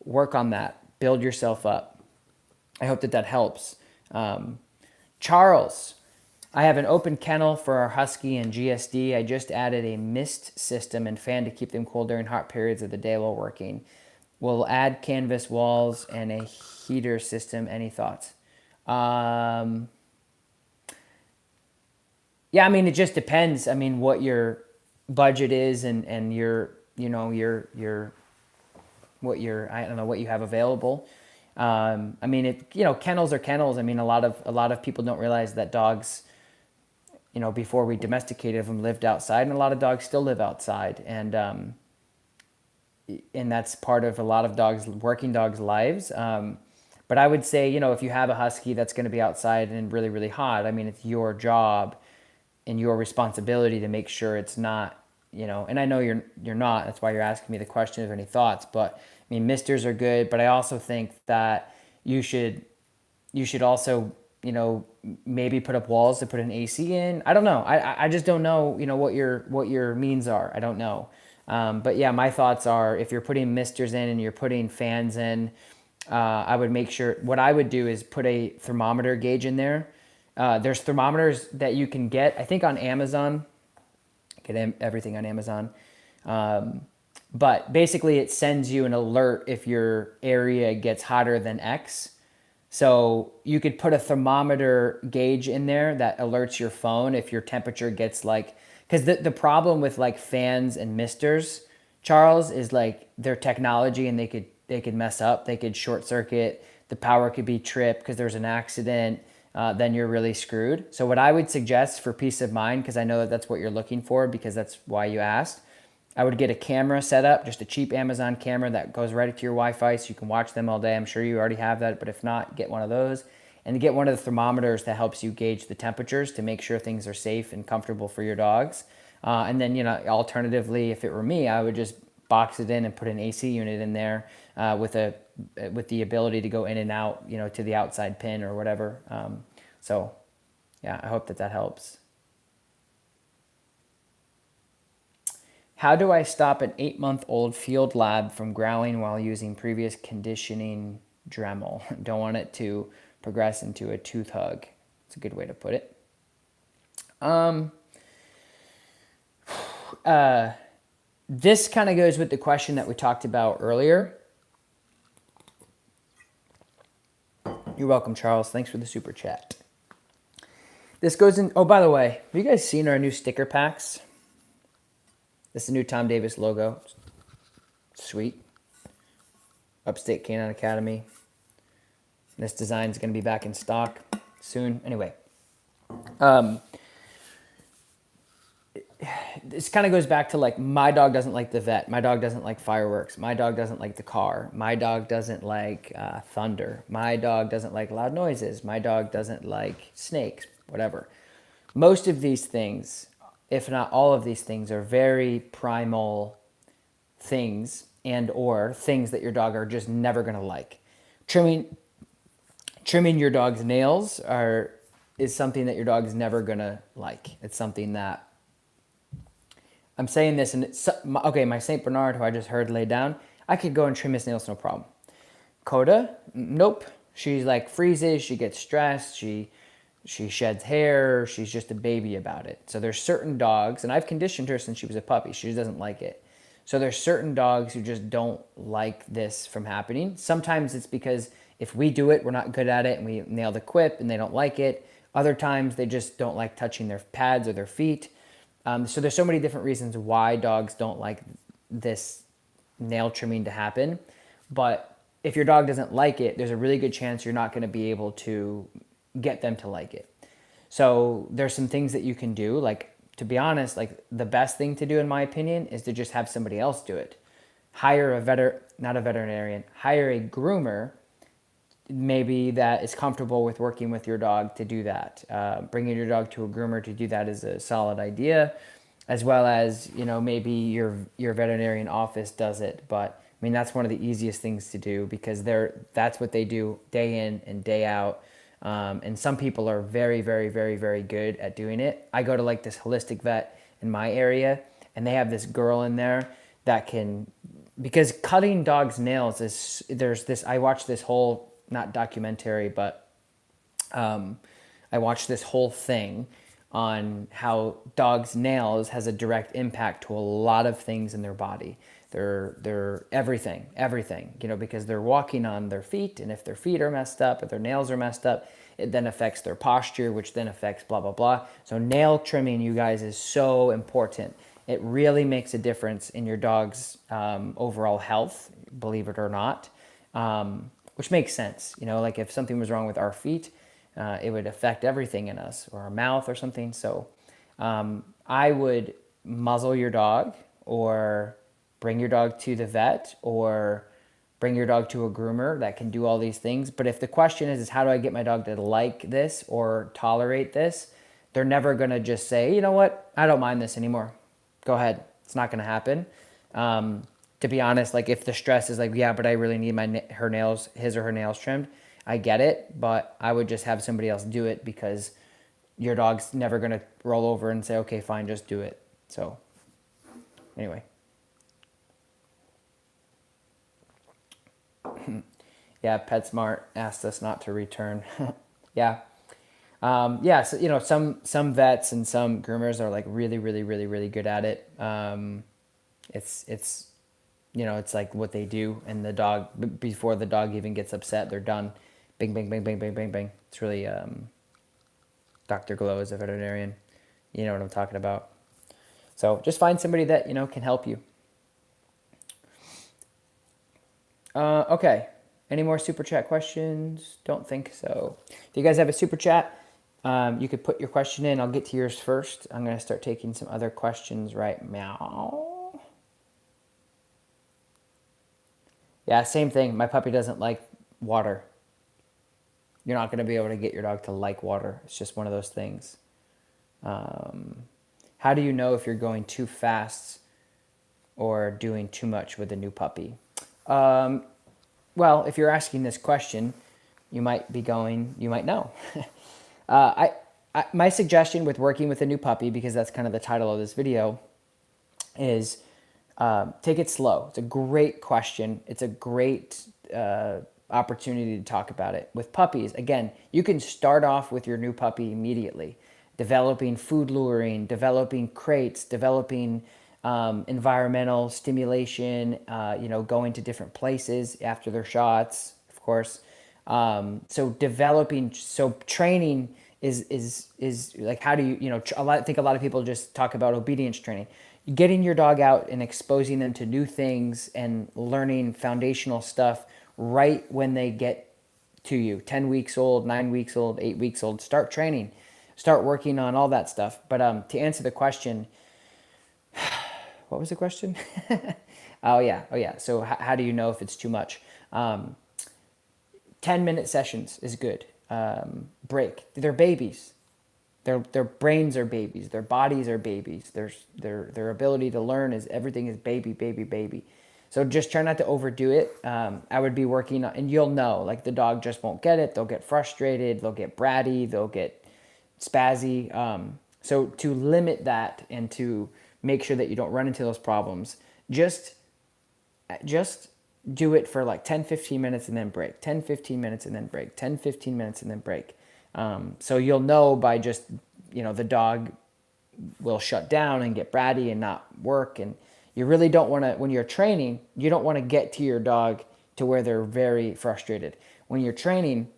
Work on that. Build yourself up. I hope that helps. Charles, I have an open kennel for our Husky and GSD. I just added a mist system and fan to keep them cool during hot periods of the day while working. We'll add canvas walls and a heater system. Any thoughts? Yeah, I mean, it just depends. I mean, what your budget is and your what you have available. I mean, kennels are kennels. I mean, a lot of people don't realize that dogs, before we domesticated them, lived outside, and a lot of dogs still live outside, and that's part of a lot of working dogs' lives. But I would say, if you have a Husky that's going to be outside and really, really hot, I mean, it's your job and your responsibility to make sure it's not, and I know you're not, that's why you're asking me the question of any thoughts, but I mean, misters are good, but I also think that you should also, maybe put up walls to put an AC in. I don't know. I just don't know, what your means are. I don't know. But yeah, my thoughts are, if you're putting misters in and you're putting fans in, I would make sure, what I would do is put a thermometer gauge in there. There's thermometers that you can get, I think on Amazon. Get everything on Amazon. But basically it sends you an alert if your area gets hotter than X. So you could put a thermometer gauge in there that alerts your phone if your temperature gets because the problem with fans and misters, Charles, is their technology, and they could mess up. They could short circuit. The power could be tripped because there's an accident. Then you're really screwed. So what I would suggest for peace of mind, because I know that's what you're looking for, because that's why you asked, I would get a camera set up, just a cheap Amazon camera that goes right to your Wi-Fi so you can watch them all day. I'm sure you already have that, but if not, get one of those. And get one of the thermometers that helps you gauge the temperatures to make sure things are safe and comfortable for your dogs. And then, alternatively, if it were me, I would just box it in and put an AC unit in there with the ability to go in and out, to the outside pin or whatever. So yeah, I hope that helps. How do I stop an 8-month-old field lab from growling while using previous conditioning Dremel? Don't want it to progress into a tooth hug. It's a good way to put it. This kind of goes with the question that we talked about earlier. You're welcome, Charles. Thanks for the super chat. This goes in. Oh, by the way, have you guys seen our new sticker packs? This is the new Tom Davis logo. Sweet. Upstate Canine Academy. This design is going to be back in stock soon. Anyway, this kind of goes back to like, my dog doesn't like the vet. My dog doesn't like fireworks. My dog doesn't like the car. My dog doesn't like thunder. My dog doesn't like loud noises. My dog doesn't like snakes, whatever. Most of these things, if not all of these things, are very primal things and or things that your dog are just never going to like. Trimming your dog's nails is something that your dog is never going to like. It's something that, I'm saying this, and okay, my St. Bernard, who I just heard lay down, I could go and trim his nails, no problem. Coda, nope. She like freezes, she gets stressed, she sheds hair, she's just a baby about it. So there's certain dogs, and I've conditioned her since she was a puppy, she just doesn't like it. So there's certain dogs who just don't like this from happening. Sometimes it's because if we do it, we're not good at it, and we nail the quip, and they don't like it. Other times they just don't like touching their pads or their feet. So there's so many different reasons why dogs don't like this nail trimming to happen. But if your dog doesn't like it, there's a really good chance you're not going to be able to get them to like it. So there's some things that you can do. Like, to be honest, like the best thing to do, in my opinion, is to just have somebody else do it. Hire not a veterinarian, hire a groomer, maybe that is comfortable with working with your dog to do that. Bringing your dog to a groomer to do that is a solid idea, as well as, maybe your veterinarian office does it. But I mean, that's one of the easiest things to do, because that's what they do day in and day out. And some people are very, very, very, very good at doing it. I go to like this holistic vet in my area, and they have this girl in there that can, because cutting dogs' nails I watched this whole, not documentary, but I watched this whole thing on how dogs' nails has a direct impact to a lot of things in their body. They're everything, because they're walking on their feet, and if their feet are messed up, if their nails are messed up, it then affects their posture, which then affects blah, blah, blah. So nail trimming, you guys, is so important. It really makes a difference in your dog's overall health, believe it or not. Which makes sense. Like if something was wrong with our feet, it would affect everything in us, or our mouth or something. So I would muzzle your dog, or bring your dog to the vet, or bring your dog to a groomer that can do all these things. But if the question is how do I get my dog to like this or tolerate this, they're never going to just say, you know what, I don't mind this anymore. Go ahead. It's not going to happen. To be honest, like if the stress is like, yeah, but I really need his or her nails trimmed, I get it, but I would just have somebody else do it, because your dog's never going to roll over and say, okay, fine, just do it. So anyway. Yeah, PetSmart asked us not to return. Yeah. So, some vets and some groomers are like really, really, really, really good at it. It's like what they do, and the dog, before the dog even gets upset, they're done. Bing, bing, bing, bing, bing, bing, bing. It's really, Dr. Glow is a veterinarian. You know what I'm talking about. So just find somebody that, can help you. Okay. Any more super chat questions? Don't think so. If you guys have a super chat, you could put your question in. I'll get to yours first. I'm going to start taking some other questions right now. Yeah, same thing. My puppy doesn't like water. You're not going to be able to get your dog to like water. It's just one of those things. How do you know if you're going too fast or doing too much with a new puppy? Well, if you're asking this question, you might know. My suggestion with working with a new puppy, because that's kind of the title of this video, is take it slow. It's a great question. It's a great opportunity to talk about it. With puppies, again, you can start off with your new puppy immediately. developing food luring, developing crates, developing environmental stimulation, going to different places after their shots, of course. So training is like, how do I think a lot of people just talk about obedience training. Getting your dog out and exposing them to new things and learning foundational stuff right when they get to you, 10 weeks old, 9 weeks old, 8 weeks old. Start training, start working on all that stuff. But to answer the question, what was the question? Oh yeah. So how do you know if it's too much? 10-minute sessions is good. Break. They're babies. Their brains are babies. Their bodies are babies. Their ability to learn is, everything is baby, baby, baby. So just try not to overdo it. I would be working on, and you'll know, like, the dog just won't get it. They'll get frustrated. They'll get bratty. They'll get spazzy. So to limit that and to make sure that you don't run into those problems, just do it for like 10-15 minutes and then break, 10-15 minutes and then break, 10-15 minutes and then break. So you'll know by just, the dog will shut down and get bratty and not work. And you really don't want to, when you're training, you don't want to get to your dog to where they're very frustrated. When you're training,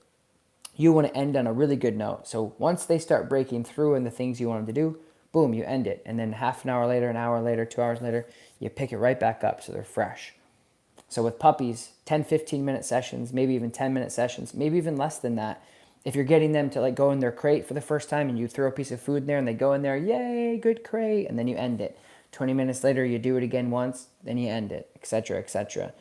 you want to end on a really good note. So once they start breaking through and the things you want them to do, boom, you end it. And then half an hour later, an hour later, 2 hours later, you pick it right back up so they're fresh. So with puppies, 10-15 minute sessions, maybe even 10-minute sessions, maybe even less than that. If you're getting them to like go in their crate for the first time and you throw a piece of food in there and they go in there, yay, good crate, and then you end it. 20 minutes later, you do it again once, then you end it, etc., etc.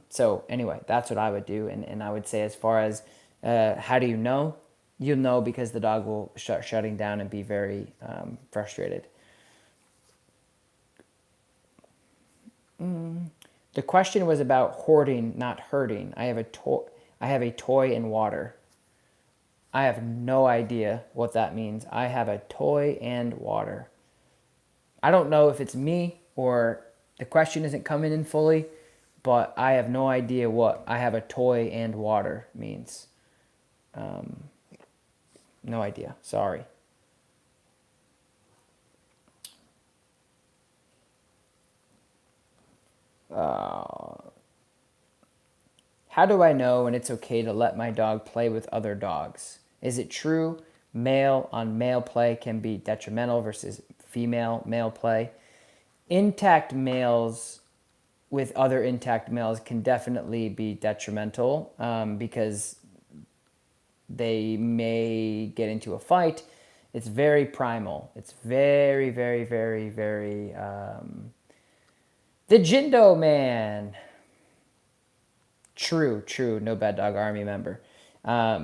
So anyway, that's what I would do. And I would say, as far as how do you know? You'll know because the dog will start shutting down and be very frustrated. The question was about hoarding, not hurting. I have a toy and water. I have no idea what that means. I have a toy and water. I don't know if it's me or the question isn't coming in fully, but I have no idea what I have a toy and water means. No idea. Sorry. How do I know when it's okay to let my dog play with other dogs? Is it true male on male play can be detrimental versus female male play? Intact males with other intact males can definitely be detrimental because they may get into a fight. It's very primal. It's very, very, very, very... the Jindo Man. True. No Bad Dog Army member. I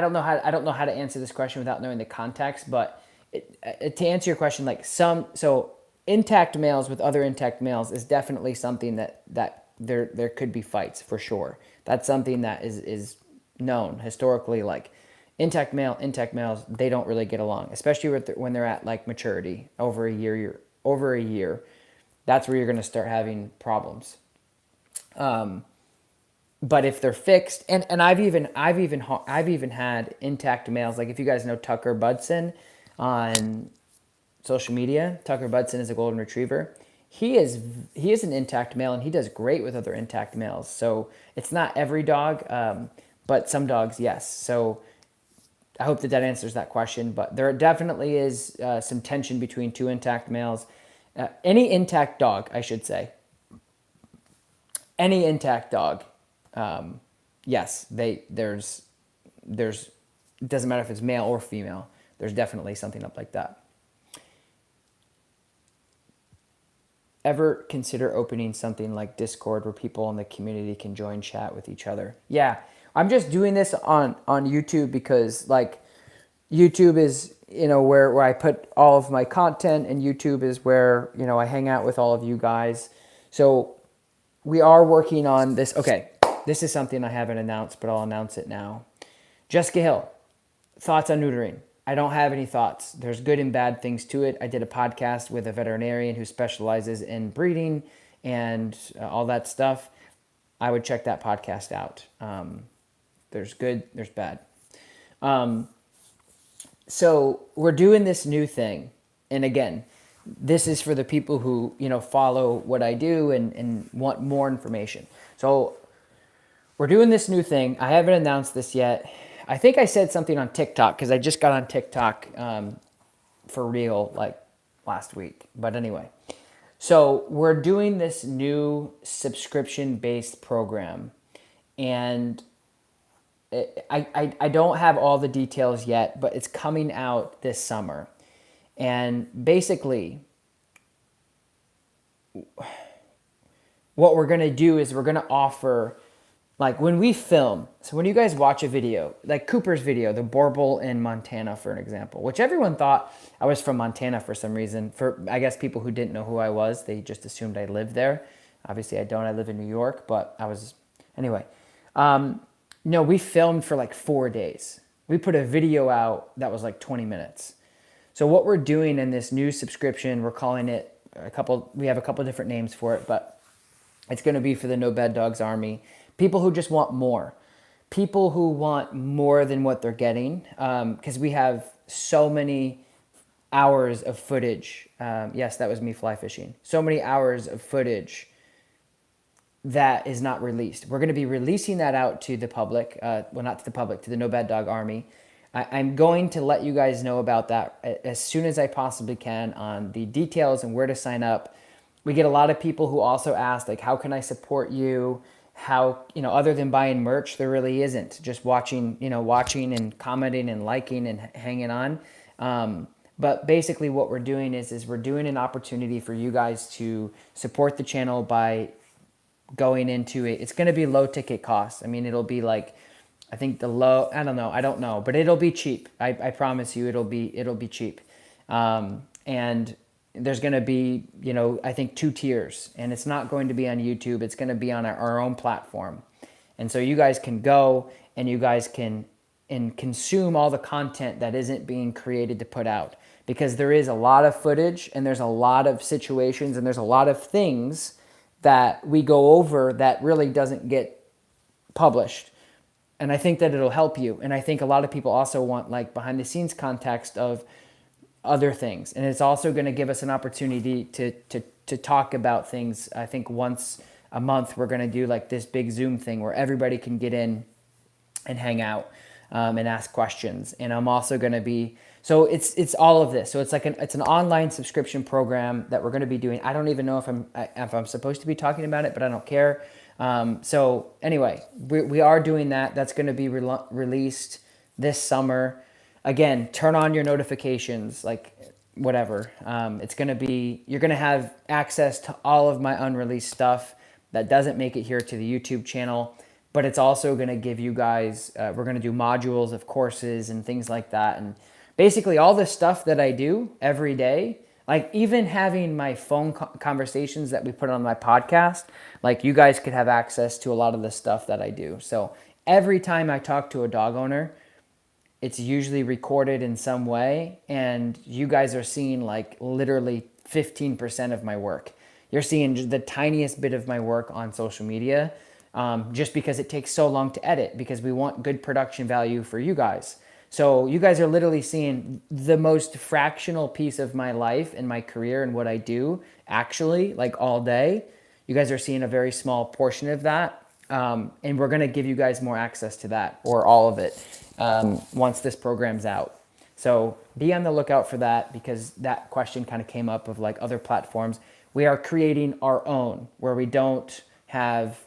don't know how to answer this question without knowing the context, but to answer your question, like so intact males with other intact males is definitely something that there could be fights for sure. That's something that is known historically. Like intact males, they don't really get along, especially when they're at like maturity over a year. That's where you're going to start having problems. But if they're fixed, and I've even had intact males. Like if you guys know Tucker Budson on social media, Tucker Budson is a golden retriever. He is an intact male, and he does great with other intact males. So it's not every dog, but some dogs, yes. So I hope that answers that question. But there definitely is some tension between two intact males. Any intact dog, I should say. Any intact dog, yes, there's it doesn't matter if it's male or female. There's definitely something up like that. Ever consider opening something like Discord where people in the community can join chat with each other? Yeah, I'm just doing this on YouTube because like YouTube is where I put all of my content, and YouTube is where I hang out with all of you guys. So we are working on this. Okay, this is something I haven't announced, but I'll announce it now. Jessica Hill, thoughts on neutering? I don't have any thoughts. There's good and bad things to it. I did a podcast with a veterinarian who specializes in breeding and all that stuff. I would check that podcast out. There's good, there's bad. So we're doing this new thing. And again, this is for the people who, follow what I do and want more information. So we're doing this new thing. I haven't announced this yet. I think I said something on TikTok because I just got on TikTok for real like last week. But anyway, so we're doing this new subscription-based program. And I don't have all the details yet, but it's coming out this summer. And basically, what we're going to do is we're going to offer, like when we film, so when you guys watch a video, like Cooper's video, the Borble in Montana, for an example, which everyone thought I was from Montana for some reason. For, I guess, people who didn't know who I was, they just assumed I lived there. Obviously, I don't. I live in New York, but I was, anyway. No, we filmed for like 4 days. We put a video out that was like 20 minutes. So what we're doing in this new subscription, we're calling it we have a couple different names for it, but it's going to be for the No Bad Dogs Army. People who just want more. People who want more than what they're getting. Because we have so many hours of footage. Yes, that was me fly fishing. So many hours of footage that is not released. We're going to be releasing that out to the public. Well, not to the public, to the No Bad Dog Army. I'm going to let you guys know about that as soon as I possibly can on the details and where to sign up. We get a lot of people who also ask, like, how can I support you? How, other than buying merch, there really isn't. Just watching and commenting and liking and hanging on. But basically what we're doing is we're doing an opportunity for you guys to support the channel by going into it. It's going to be low ticket costs. I mean, it'll be like, I think I don't know, but it'll be cheap. I promise you it'll be cheap. And there's going to be, I think 2 tiers, and it's not going to be on YouTube. It's going to be on our own platform. And so you guys can go and you guys can consume all the content that isn't being created to put out, because there is a lot of footage and there's a lot of situations and there's a lot of things that we go over that really doesn't get published. And I think that it'll help you. And I think a lot of people also want like behind the scenes context of other things. And it's also going to give us an opportunity to talk about things. I think once a month, we're going to do like this big Zoom thing where everybody can get in and hang out and ask questions. And I'm also going to be, so it's all of this. So it's like it's an online subscription program that we're going to be doing. I don't even know if I'm supposed to be talking about it, but I don't care. So anyway, we are doing that. That's going to be released this summer. Again, turn on your notifications, like whatever. It's going to be, you're going to have access to all of my unreleased stuff that doesn't make it here to the YouTube channel, but it's also going to give you guys, we're going to do modules of courses and things like that. And basically all the stuff that I do every day, like even having my phone conversations that we put on my podcast, like you guys could have access to a lot of the stuff that I do. So every time I talk to a dog owner, it's usually recorded in some way, and you guys are seeing like literally 15% of my work. You're seeing the tiniest bit of my work on social media, just because it takes so long to edit, because we want good production value for you guys. So you guys are literally seeing the most fractional piece of my life and my career and what I do actually like all day. You guys are seeing a very small portion of that. And we're going to give you guys more access to that, or all of it, once this program's out. So be on the lookout for that, because that question kind of came up of like other platforms. We are creating our own where we don't have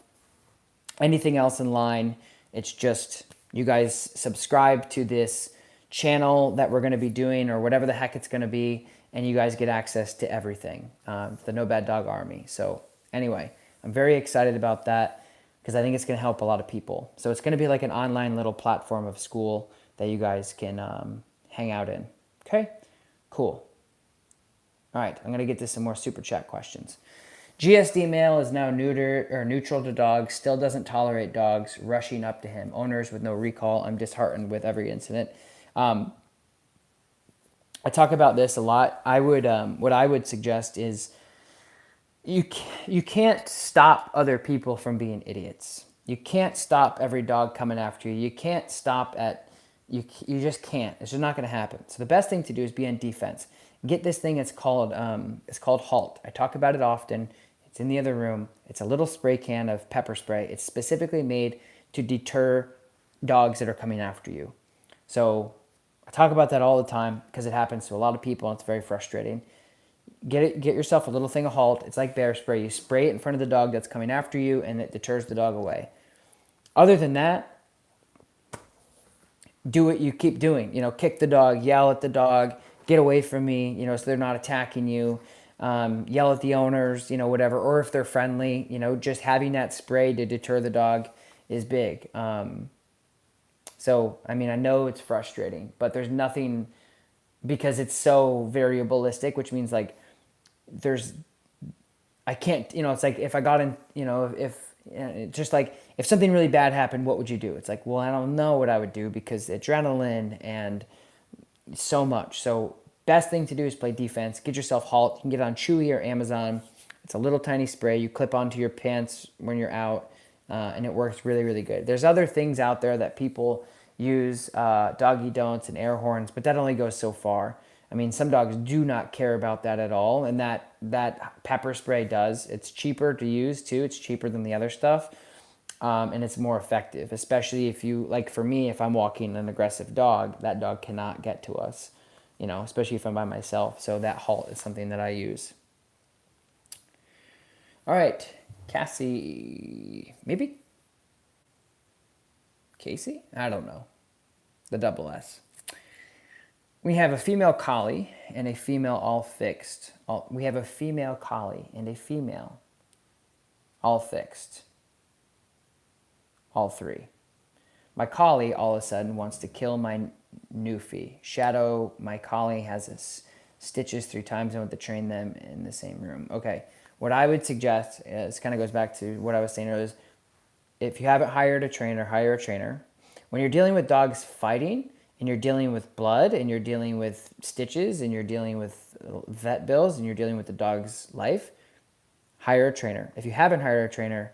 anything else in line. It's just you guys subscribe to this channel that we're going to be doing, or whatever the heck it's going to be, and you guys get access to everything, the No Bad Dog Army. So anyway, I'm very excited about that, because I think it's going to help a lot of people. So it's going to be like an online little platform of school that you guys can hang out in. Okay, cool. All right, I'm going to get to some more super chat questions. GSD male is now neutral to dogs, still doesn't tolerate dogs rushing up to him. Owners with no recall. I'm disheartened with every incident. I talk about this a lot. What I would suggest is you can't stop other people from being idiots. You can't stop every dog coming after you. You can't stop at, you just can't. It's just not going to happen. So the best thing to do is be on defense. Get this thing. It's called Halt. I talk about it often. It's in the other room. It's a little spray can of pepper spray. It's specifically made to deter dogs that are coming after you. So I talk about that all the time because it happens to a lot of people and it's very frustrating. Get yourself a little thing of Halt. It's like bear spray. You spray it in front of the dog that's coming after you and it deters the dog away. Other than that, do what you keep doing. Kick the dog, yell at the dog, get away from me, so they're not attacking you. Yell at the owners, whatever. Or if they're friendly, just having that spray to deter the dog is big. So, I know it's frustrating, but there's nothing, because it's so variabilistic, which means like I can't, it's like if I got in, just like if something really bad happened, what would you do? It's like, well, I don't know what I would do because adrenaline and so much. So best thing to do is play defense. Get yourself Halt. You can get it on Chewy or Amazon. It's a little tiny spray. You clip onto your pants when you're out, and it works really, really good. There's other things out there that people use, doggy don'ts and air horns, but that only goes so far. Some dogs do not care about that at all, and that pepper spray does. It's cheaper to use too. It's cheaper than the other stuff, and it's more effective, especially if you, like for me, if I'm walking an aggressive dog, that dog cannot get to us, especially if I'm by myself. So that Halt is something that I use. All right, Cassie, maybe Casey? I don't know. The double S. We have a female collie and a female all fixed. We have a female collie and a female all fixed. All three. My collie all of a sudden wants to kill my Newfie. Shadow, my collie, has stitches 3 times. I want to train them in the same room. Okay. What I would suggest, this kind of goes back to what I was saying earlier, is if you haven't hired a trainer, hire a trainer. When you're dealing with dogs fighting, and you're dealing with blood, and you're dealing with stitches, and you're dealing with vet bills, and you're dealing with the dog's life, hire a trainer. If you haven't hired a trainer,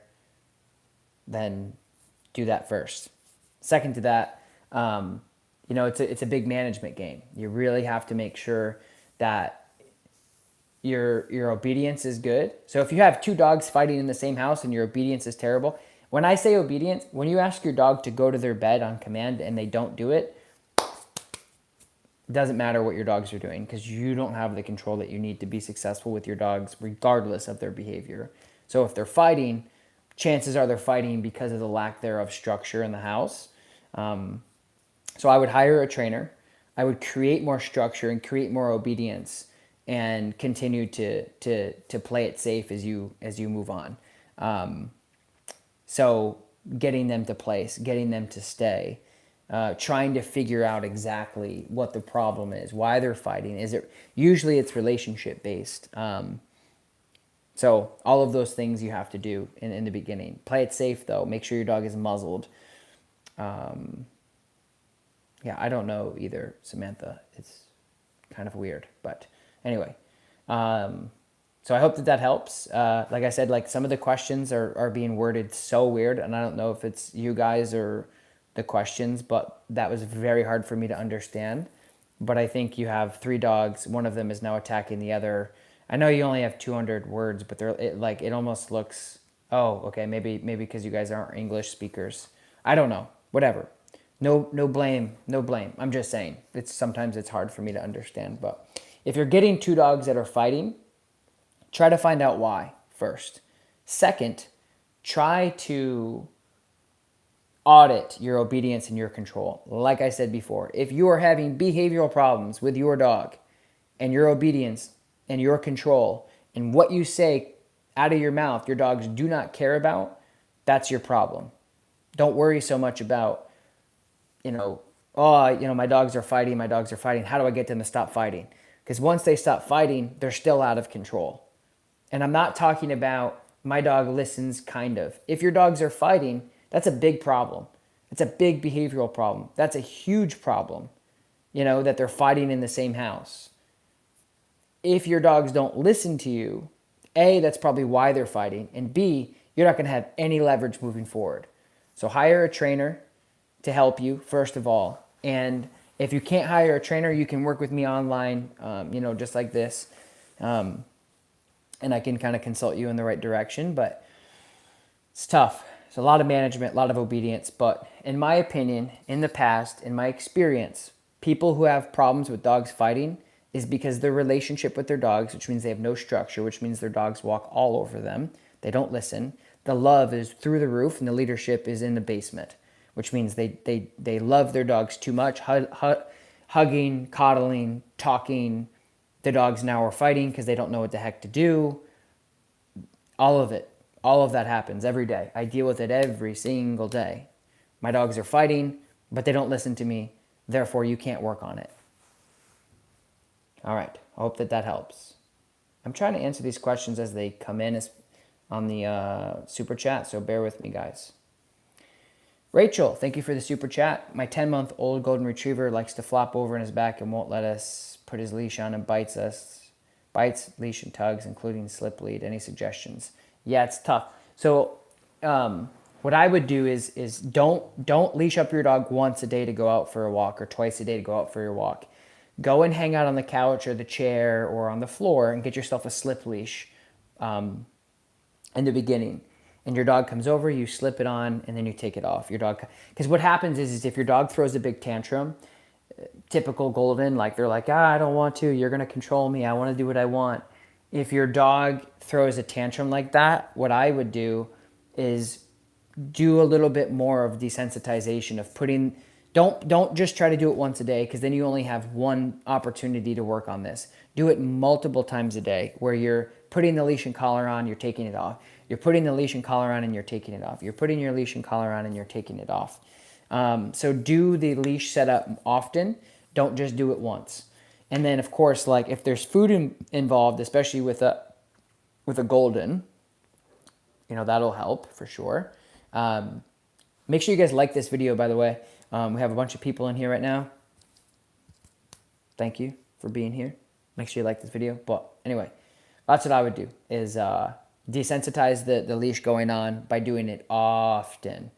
then do that first. Second to that, it's a big management game. You really have to make sure that your obedience is good. So if you have 2 dogs fighting in the same house and your obedience is terrible, when I say obedience, when you ask your dog to go to their bed on command and they don't do it, doesn't matter what your dogs are doing, because you don't have the control that you need to be successful with your dogs regardless of their behavior. So if they're fighting, chances are they're fighting because of the lack thereof structure in the house. So I would hire a trainer. I would create more structure and create more obedience and continue to play it safe as you move on. So getting them to place, getting them to stay, trying to figure out exactly what the problem is, why they're fighting. Usually it's relationship based. So all of those things you have to do in the beginning. Play it safe though. Make sure your dog is muzzled. Yeah, I don't know either, Samantha. It's kind of weird, but anyway. So I hope that helps. Like I said, like some of the questions are being worded so weird, and I don't know if it's you guys or the questions, but that was very hard for me to understand. But I think you have 3 dogs. One of them is now attacking the other. I know you only have 200 words, but it almost looks, oh, okay, maybe because you guys aren't English speakers. I don't know. Whatever. No blame. I'm just saying. Sometimes it's hard for me to understand. But if you're getting 2 dogs that are fighting, try to find out why first. Second, try to audit your obedience and your control. Like I said before, if you are having behavioral problems with your dog and your obedience and your control and what you say out of your mouth, your dogs do not care about, that's your problem. Don't worry so much about, my dogs are fighting. How do I get them to stop fighting? Because once they stop fighting, they're still out of control. And I'm not talking about my dog listens, kind of. If your dogs are fighting, that's a big problem. It's a big behavioral problem. That's a huge problem, that they're fighting in the same house. If your dogs don't listen to you, A, that's probably why they're fighting. And B, you're not going to have any leverage moving forward. So hire a trainer to help you, first of all. And if you can't hire a trainer, you can work with me online, just like this. And I can kind of consult you in the right direction, but it's tough. It's a lot of management, a lot of obedience. But in my opinion, in the past, in my experience, people who have problems with dogs fighting is because their relationship with their dogs, which means they have no structure, which means their dogs walk all over them. They don't listen. The love is through the roof and the leadership is in the basement, which means they love their dogs too much, hugging, coddling, talking. The dogs now are fighting because they don't know what the heck to do. All of it. All of that happens every day. I deal with it every single day. My dogs are fighting, but they don't listen to me. Therefore, you can't work on it. All right. I hope that helps. I'm trying to answer these questions as they come in on the super chat, so bear with me, guys. Rachel, thank you for the super chat. My 10-month-old golden retriever likes to flop over in his back and won't let us put his leash on and bites, leash, and tugs, including slip lead. Any suggestions? Yeah, it's tough. So what I would do is don't leash up your dog once a day to go out for a walk or twice a day to go out for your walk. Go and hang out on the couch or the chair or on the floor and get yourself a slip leash in the beginning. And your dog comes over, you slip it on, and then you take it off. Because what happens is if your dog throws a big tantrum, typical golden, like they're like, I don't want to, you're going to control me, I want to do what I want. If your dog throws a tantrum like that, what I would do is do a little bit more of desensitization of don't just try to do it once a day, because then you only have one opportunity to work on this. Do it multiple times a day where you're putting the leash and collar on, you're taking it off. You're putting the leash and collar on and you're taking it off. You're putting your leash and collar on and you're taking it off. So do the leash setup often. Don't just do it once. And then, of course, like if there's food involved, especially with a golden, that'll help for sure. Make sure you guys like this video, by the way. We have a bunch of people in here right now. Thank you for being here. Make sure you like this video. But anyway, that's what I would do is desensitize the leash going on by doing it often.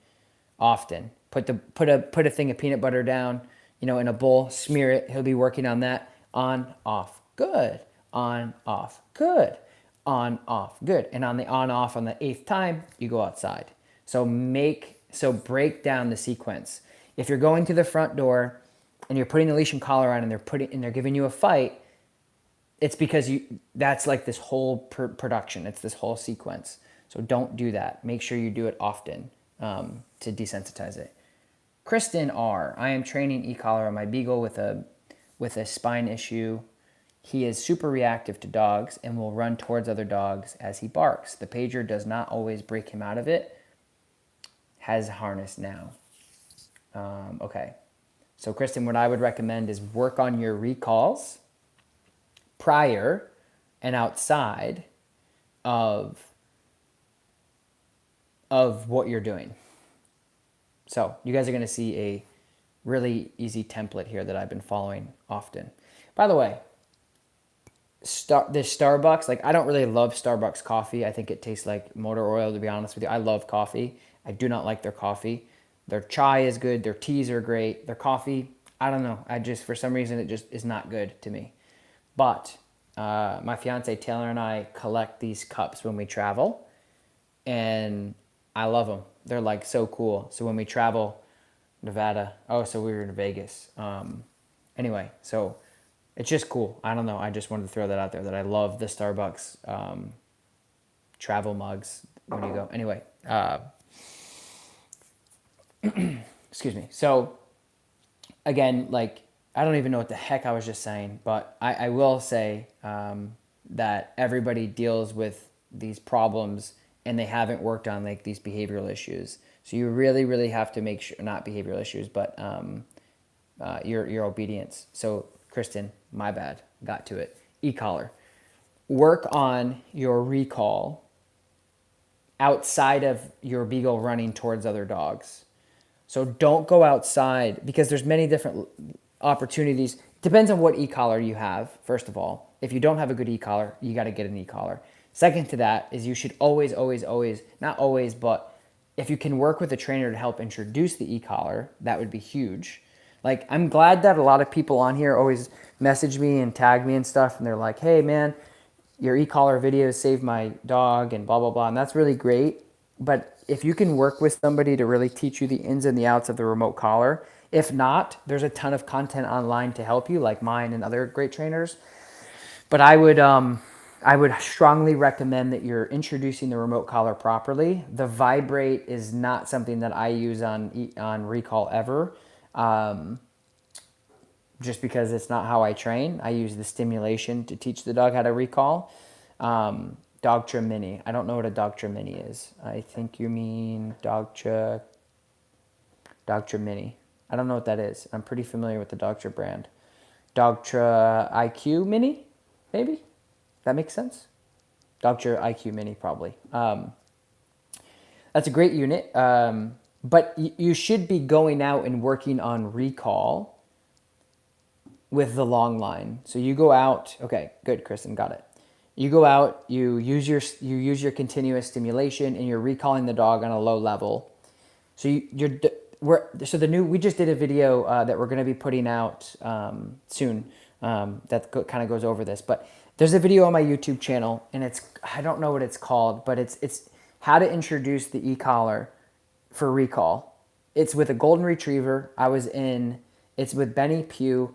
Put a thing of peanut butter down, in a bowl, smear it. He'll be working on that. On, off, good. On, off, good. On, off, good. And on the on, off on the 8th time, you go outside. So break down the sequence. If you're going to the front door and you're putting the leash and collar on and they're giving you a fight, it's because that's like this whole production. It's this whole sequence. So don't do that. Make sure you do it often to desensitize it. Kristen R. I am training e-collar on my beagle with a spine issue. He is super reactive to dogs and will run towards other dogs as he barks. The pager does not always break him out of it. Has harness now. Okay. So Kristen, what I would recommend is work on your recalls prior and outside of what you're doing. So you guys are going to see a really easy template here that I've been following often. By the way, this Starbucks, like I don't really love Starbucks coffee. I think it tastes like motor oil, to be honest with you. I love coffee. I do not like their coffee. Their chai is good. Their teas are great. Their coffee, I don't know. For some reason, it just is not good to me. But my fiance Taylor and I collect these cups when we travel, and I love them. They're like so cool. So when we travel, Nevada, so we were in Vegas. Anyway, so it's just cool. I don't know. I just wanted to throw that out there that I love the Starbucks travel mugs when you go. Anyway, excuse me. So again, like I don't even know what the heck I was just saying, but I will say that everybody deals with these problems and they haven't worked on like these behavioral issues. So you really, really have to make sure, not behavioral issues, but your obedience. So Kristen, my bad, got to it. E-collar. Work on your recall outside of your beagle running towards other dogs. So don't go outside because there's many different opportunities. Depends on what e-collar you have, first of all. If you don't have a good e-collar, you got to get an e-collar. Second to that is you should always, not always, but if you can work with a trainer to help introduce the e-collar, that would be huge. Like, I'm glad that a lot of people on here always message me and tag me and stuff, and they're like, hey man, your e-collar videos saved my dog and blah, blah, blah. And that's really great. But if you can work with somebody to really teach you the ins and the outs of the remote collar, if not, there's a ton of content online to help you, like mine and other great trainers. But I would strongly recommend that you're introducing the remote collar properly. The vibrate is not something that I use on recall ever, just because it's not how I train. I use the stimulation to teach the dog how to recall. Dogtra Mini. I don't know what a Dogtra Mini is. I think you mean Dogtra Mini. I don't know what that is. I'm pretty familiar with the Dogtra brand. Dogtra IQ Mini, maybe? That makes sense? Dogtra IQ Mini, probably. That's a great unit. But you should be going out and working on recall with the long line. So you go out. Okay, good, Kristen, got it. You go out, you use your continuous stimulation, and you're recalling the dog on a low level. So we just did a video that we're going to be putting out soon that kind of goes over this. But there's a video on my YouTube channel, and I don't know what it's called, but it's how to introduce the e-collar for recall. It's with a golden retriever. It's with Benny Pugh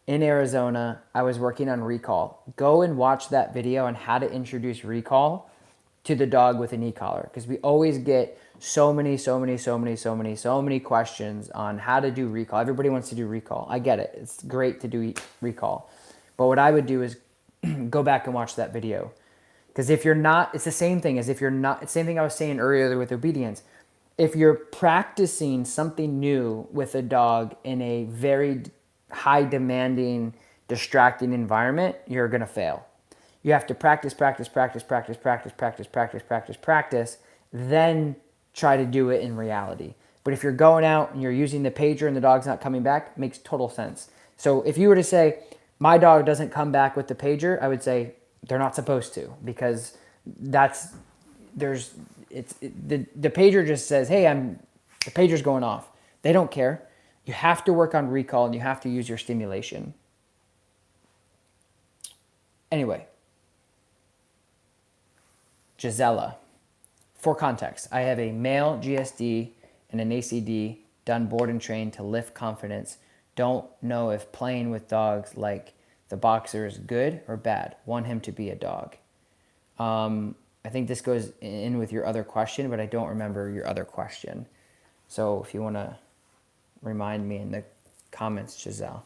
in Arizona. I was working on recall. Go and watch that video on how to introduce recall to the dog with an e-collar, because we always get so many questions on how to do recall. Everybody wants to do recall. I get it. It's great to do recall. But what I would do is go back and watch that video. Because if you're not, it's the same thing as if you're not, it's the same thing I was saying earlier with obedience. If you're practicing something new with a dog in a very high demanding, distracting environment, you're going to fail. You have to practice, then try to do it in reality. But if you're going out and you're using the pager and the dog's not coming back, it makes total sense. So if you were to say, my dog doesn't come back with the pager, I would say they're not supposed to, because the pager just says, hey, the pager's going off. They don't care. You have to work on recall, and you have to use your stimulation. Anyway, Gisela. For context, I have a male GSD and an ACD done board and trained to lift confidence. Don't know if playing with dogs like the boxer is good or bad. Want him to be a dog. I think this goes in with your other question, but I don't remember your other question. So if you want to remind me in the comments, Gisela,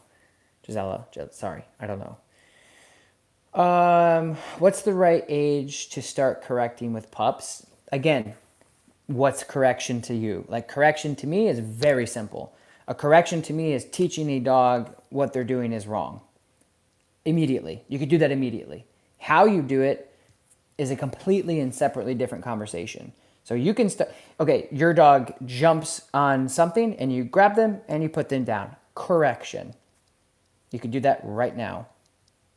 sorry, I don't know. What's the right age to start correcting with pups? Again, what's correction to you? Like, correction to me is very simple. A correction to me is teaching a dog what they're doing is wrong. Immediately. You could do that immediately. How you do it is a completely and separately different conversation. So you can okay, your dog jumps on something and you grab them and you put them down. Correction. You can do that right now.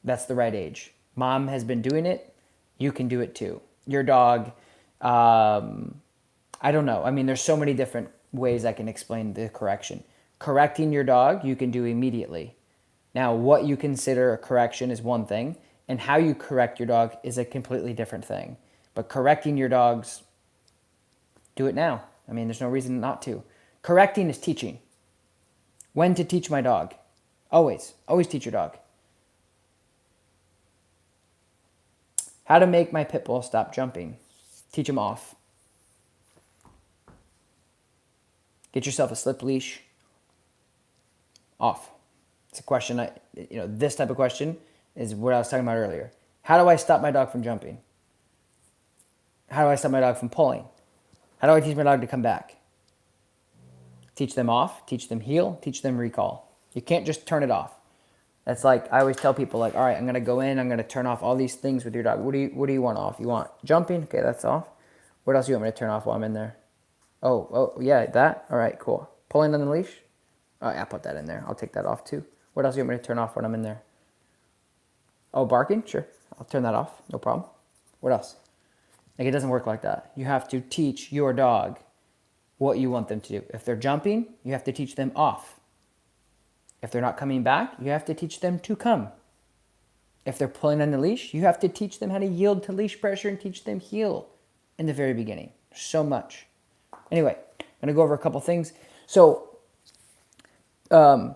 That's the right age. Mom has been doing it. You can do it too. Your dog, I don't know. I mean, there's so many different ways I can explain the correction. Correcting your dog, you can do immediately. Now, what you consider a correction is one thing, and how you correct your dog is a completely different thing. But correcting your dogs, do it now. I mean, there's no reason not to. Correcting is teaching. When to teach my dog? Always teach your dog. How to make my pit bull stop jumping? Teach him off. Get yourself a slip leash. Off. It's a question this type of question is what I was talking about earlier. How do I stop my dog from jumping? How do I stop my dog from pulling? How do I teach my dog to come back? Teach them off, teach them heel, teach them recall. You can't just turn it off. That's like, I always tell people, like, all right, I'm going to go in, I'm going to turn off all these things with your dog. What do you want off? You want jumping? Okay, that's off. What else do you want me to turn off while I'm in there? Oh, yeah, that? All right, cool. Pulling on the leash? Oh, yeah, I'll put that in there. I'll take that off too. What else do you want me to turn off when I'm in there? Oh, barking? Sure. I'll turn that off. No problem. What else? Like, it doesn't work like that. You have to teach your dog what you want them to do. If they're jumping, you have to teach them off. If they're not coming back, you have to teach them to come. If they're pulling on the leash, you have to teach them how to yield to leash pressure and teach them heel in the very beginning. So much. Anyway, I'm going to go over a couple things. So, so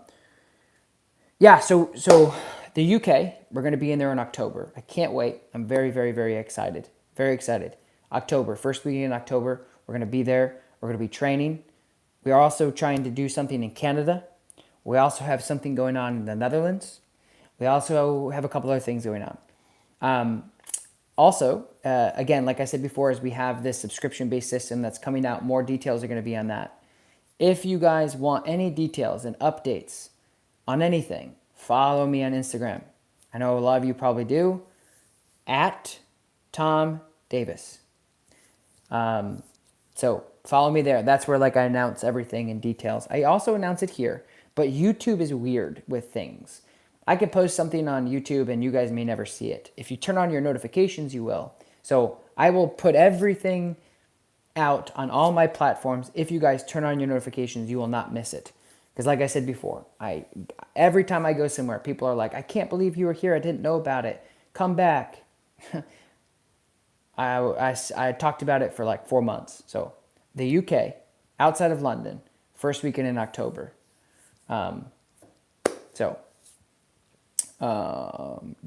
the UK, we're going to be in there in October. I can't wait. I'm very, very, very excited. Very excited. October, first week in October, we're going to be there. We're going to be training. We are also trying to do something in Canada. We also have something going on in the Netherlands. We also have a couple other things going on. Again, like I said before, as we have this subscription-based system that's coming out, more details are going to be on that. If you guys want any details and updates on anything, follow me on Instagram. I know a lot of you probably do, at Tom Davis. So follow me there. That's where I announce everything in details. I also announce it here, but YouTube is weird with things. I could post something on YouTube and you guys may never see it. If you turn on your notifications, you will. So I will put everything out on all my platforms. If you guys turn on your notifications, you will not miss it. Because like I said before, every time I go somewhere, people are like, I can't believe you were here. I didn't know about it. Come back. I talked about it for 4 months. So the UK, outside of London, first weekend in October.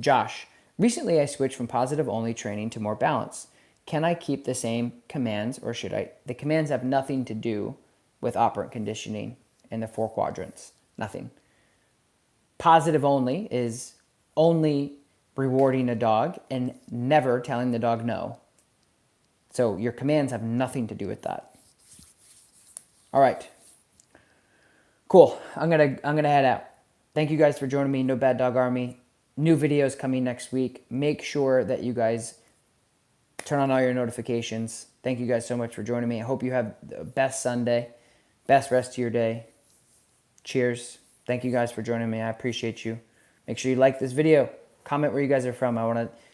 Josh, recently I switched from positive only training to more balance. Can I keep the same commands or should I? The commands have nothing to do with operant conditioning in the 4 quadrants. Nothing. Positive only is only rewarding a dog and never telling the dog no. So your commands have nothing to do with that. All right. Cool. I'm gonna head out. Thank you guys for joining me. No Bad Dog Army. New videos coming next week. Make sure that you guys turn on all your notifications. Thank you guys so much for joining me. I hope you have the best Sunday, best rest of your day. Cheers. Thank you guys for joining me. I appreciate you. Make sure you like this video. Comment where you guys are from. I want to